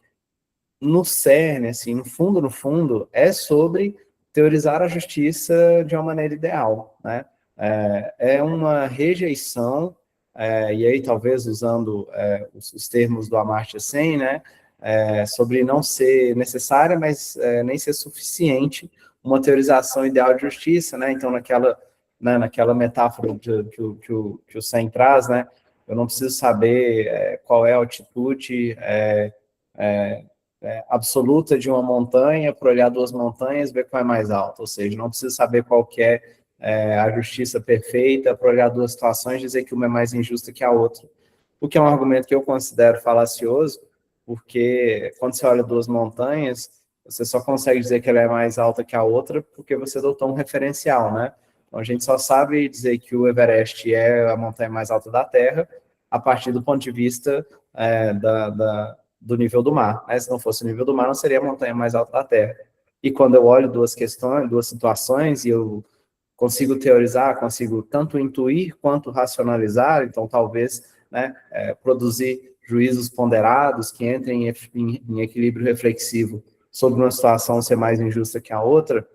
no cerne, assim, no fundo, é sobre teorizar a justiça de uma maneira ideal, né? É uma rejeição, e aí talvez usando os termos do Amartya Sen, né? Sobre não ser necessária, mas nem ser suficiente uma teorização ideal de justiça, né? Então, naquela metáfora que o Sen traz, né? Eu não preciso saber qual é a altitude absoluta de uma montanha para olhar duas montanhas e ver qual é mais alta, ou seja, não preciso saber qual que é a justiça perfeita para olhar duas situações e dizer que uma é mais injusta que a outra, o que é um argumento que eu considero falacioso, porque quando você olha duas montanhas, você só consegue dizer que ela é mais alta que a outra porque você adotou um referencial, né? Então, a gente só sabe dizer que o Everest é a montanha mais alta da Terra a partir do ponto de vista do nível do mar, né? Se não fosse o nível do mar, não seria a montanha mais alta da Terra. E quando eu olho duas situações, e eu consigo teorizar, consigo tanto intuir quanto racionalizar, então talvez, né, produzir juízos ponderados que entrem em equilíbrio reflexivo sobre uma situação ser mais injusta que a outra,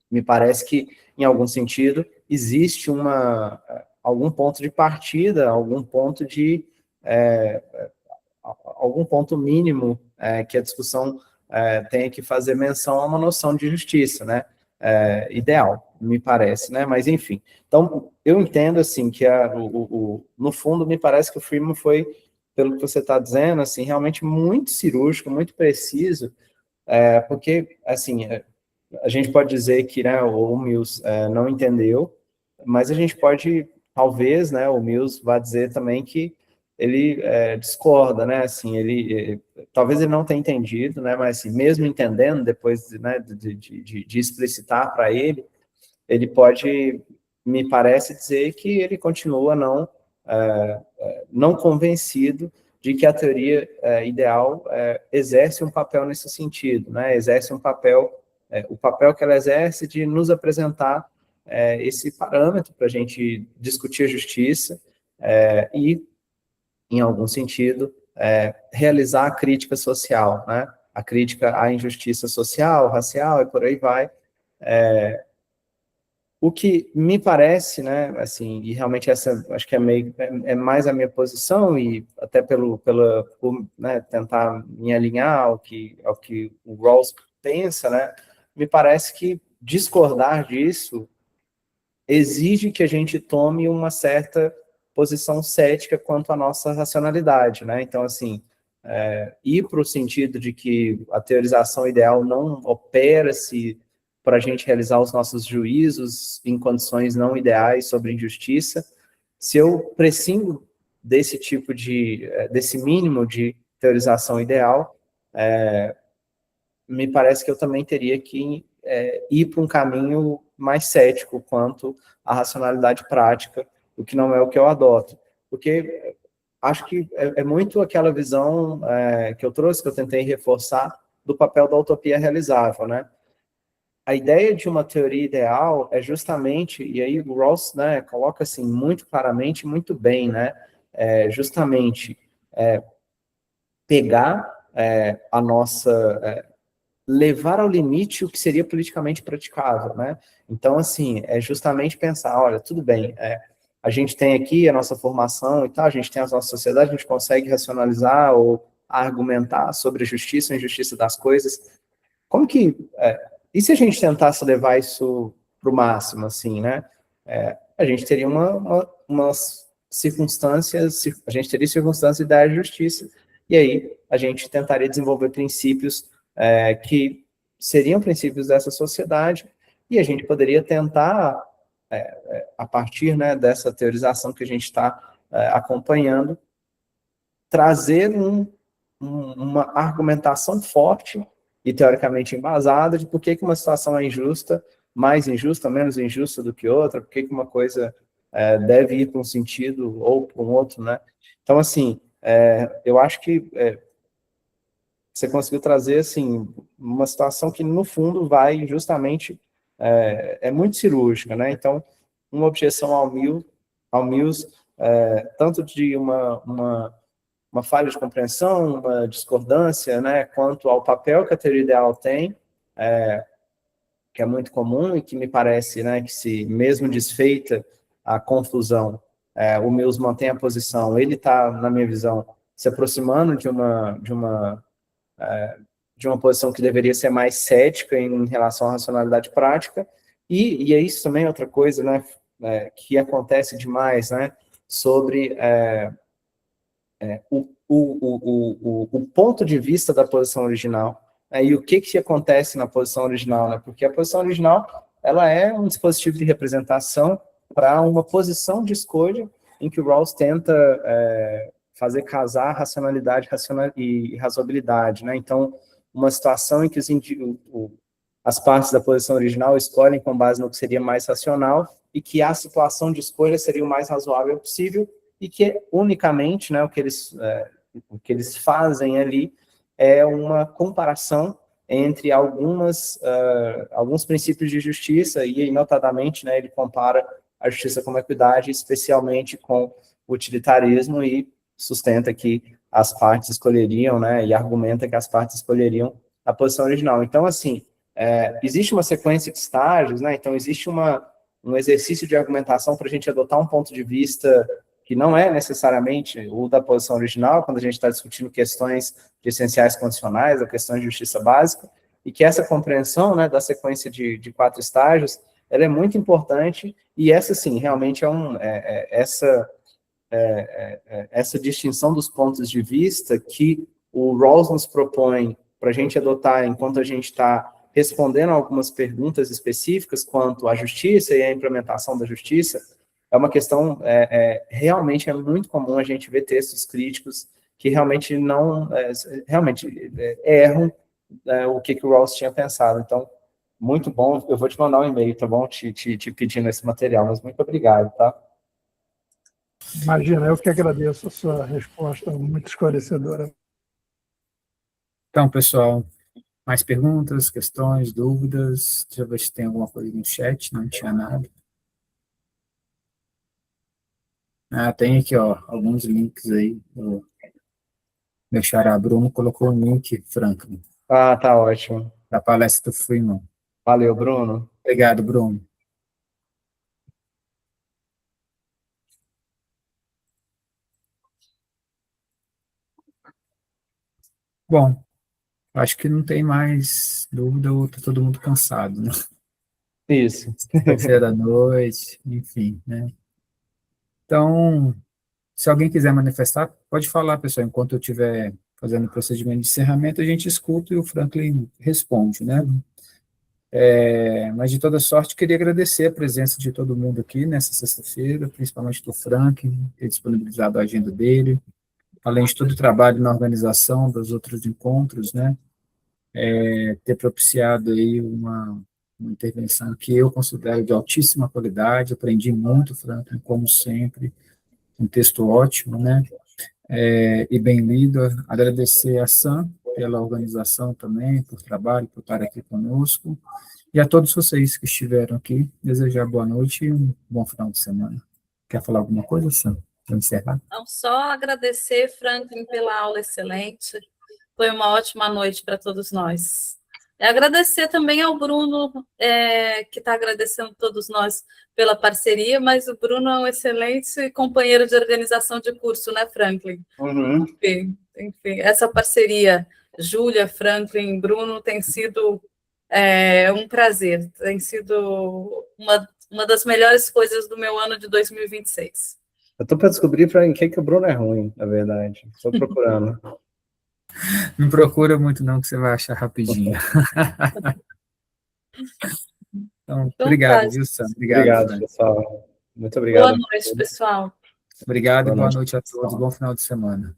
me parece que, em algum sentido, existe algum ponto de partida, algum ponto mínimo que a discussão tenha que fazer menção a uma noção de justiça, né? Ideal, me parece, né? Mas, enfim. Então, eu entendo, assim, que no fundo, me parece que o Freeman foi, pelo que você está dizendo, assim, realmente muito cirúrgico, muito preciso, porque, assim, a gente pode dizer que, né, o Mills não entendeu, mas a gente pode, talvez, né, o Mills vá dizer também que ele discorda, né, assim, talvez ele não tenha entendido, né, mas assim, mesmo entendendo, depois né, de explicitar para ele pode, me parece dizer que ele continua não convencido de que a teoria ideal exerce um papel nesse sentido, né? Exerce um papel, o papel que ela exerce de nos apresentar esse parâmetro para a gente discutir a justiça e, em algum sentido, realizar a crítica social, né? A crítica à injustiça social, racial e por aí vai. O que me parece, assim, e realmente essa acho que é mais a minha posição, e até por né, tentar me alinhar ao que o Rawls pensa, né, me parece que discordar disso exige que a gente tome uma certa posição cética quanto à nossa racionalidade, né? Então, assim, ir para o sentido de que a teorização ideal não opera-se para a gente realizar os nossos juízos em condições não ideais sobre injustiça. Se eu prescindo desse tipo desse mínimo de teorização ideal, me parece que eu também teria que ir para um caminho mais cético quanto à racionalidade prática, o que não é o que eu adoto. Porque acho que é muito aquela visão que eu trouxe, que eu tentei reforçar, do papel da utopia realizável, né? A ideia de uma teoria ideal é justamente, e aí o Rawls, né, coloca assim muito claramente, muito bem, né, justamente pegar a nossa, levar ao limite o que seria politicamente praticável, né? Então, assim, é justamente pensar, olha, tudo bem, a gente tem aqui a nossa formação e tal, a gente tem a nossa sociedade, a gente consegue racionalizar ou argumentar sobre a justiça e a injustiça das coisas. Como que... e se a gente tentasse levar isso para o máximo, assim, né? A gente teria umas circunstâncias, a gente teria circunstâncias da justiça, e aí a gente tentaria desenvolver princípios que seriam princípios dessa sociedade, e a gente poderia tentar, a partir, né, dessa teorização que a gente está acompanhando, trazer uma argumentação forte e teoricamente embasada de por que uma situação é injusta, mais injusta, menos injusta do que outra, por que uma coisa deve ir para um sentido ou para um outro, né? Então, assim, eu acho que você conseguiu trazer, assim, uma situação que, no fundo, vai justamente... é muito cirúrgica, né? Então, uma objeção ao Mills, tanto de uma falha de compreensão, uma discordância, né, quanto ao papel que a teoria ideal tem, que é muito comum e que me parece, né, que se mesmo desfeita a confusão, o Mills mantém a posição, ele está, na minha visão, se aproximando de uma posição que deveria ser mais cética em relação à racionalidade prática, e é isso também outra coisa, né, que acontece demais, né, sobre o ponto de vista da posição original, e o que acontece na posição original, né, porque a posição original, ela é um dispositivo de representação para uma posição de escolha em que o Rawls tenta fazer casar racionalidade e razoabilidade, né, então, uma situação em que as partes da posição original escolhem com base no que seria mais racional e que a situação de escolha seria o mais razoável possível e que unicamente, né, o que eles fazem ali é uma comparação entre alguns princípios de justiça e, notadamente, né, ele compara a justiça com a equidade, especialmente com o utilitarismo, e sustenta que as partes escolheriam, né, e argumenta que as partes escolheriam a posição original. Então, assim, existe uma sequência de estágios, né, então existe um exercício de argumentação para a gente adotar um ponto de vista que não é necessariamente o da posição original, quando a gente está discutindo questões de essenciais condicionais, ou questões de justiça básica, e que essa compreensão, né, da sequência de 4 estágios, ela é muito importante, e essa, sim, realmente essa distinção dos pontos de vista que o Rawls nos propõe para a gente adotar enquanto a gente está respondendo a algumas perguntas específicas quanto à justiça e à implementação da justiça, é uma questão, realmente é muito comum a gente ver textos críticos que realmente não, erram o que o Rawls tinha pensado. Então, muito bom, eu vou te mandar um e-mail, tá bom? Te pedindo esse material, mas muito obrigado, tá? Imagina, eu que agradeço a sua resposta, muito esclarecedora. Então, pessoal, mais perguntas, questões, dúvidas? Deixa eu ver se tem alguma coisa no chat, não tinha nada. Ah, tem aqui, ó, alguns links aí. O meu xará Bruno colocou um link, Franklin, Ah, tá ótimo. da palestra do Freeman. Valeu, Bruno. Obrigado, Bruno. Bom, acho que não tem mais dúvida, ou tá todo mundo cansado, né? Isso. Terceira noite, enfim, né? Então, se alguém quiser manifestar, pode falar, pessoal, enquanto eu estiver fazendo o procedimento de encerramento, a gente escuta e o Franklin responde, né? Mas, de toda sorte, queria agradecer a presença de todo mundo aqui nessa sexta-feira, principalmente do Franklin, ter disponibilizado a agenda dele, além de todo o trabalho na organização dos outros encontros, né? Ter propiciado aí uma intervenção que eu considero de altíssima qualidade, aprendi muito, Franklin, como sempre, um texto ótimo, né? E bem lido. Agradecer a Sam pela organização também, por trabalho, por estar aqui conosco, e a todos vocês que estiveram aqui, desejar boa noite e um bom final de semana. Quer falar alguma coisa, Sam, para encerrar? Não, só agradecer, Franklin, pela aula excelente. Foi uma ótima noite para todos nós. Agradecer também ao Bruno, que está agradecendo todos nós pela parceria, mas o Bruno é um excelente companheiro de organização de curso, né, Franklin? Uhum. Enfim, essa parceria, Júlia, Franklin, Bruno, tem sido um prazer, tem sido uma das melhores coisas do meu ano de 2026. Eu estou para descobrir em que o Bruno é ruim, na verdade. Estou procurando. Não procura muito não, que você vai achar rapidinho. Então, obrigado, Tá, viu, Sam? Obrigado, Frank. pessoal. Muito obrigado. Boa noite, pessoal. Obrigado e boa Boa noite, noite a todos. pessoal. Bom final de semana.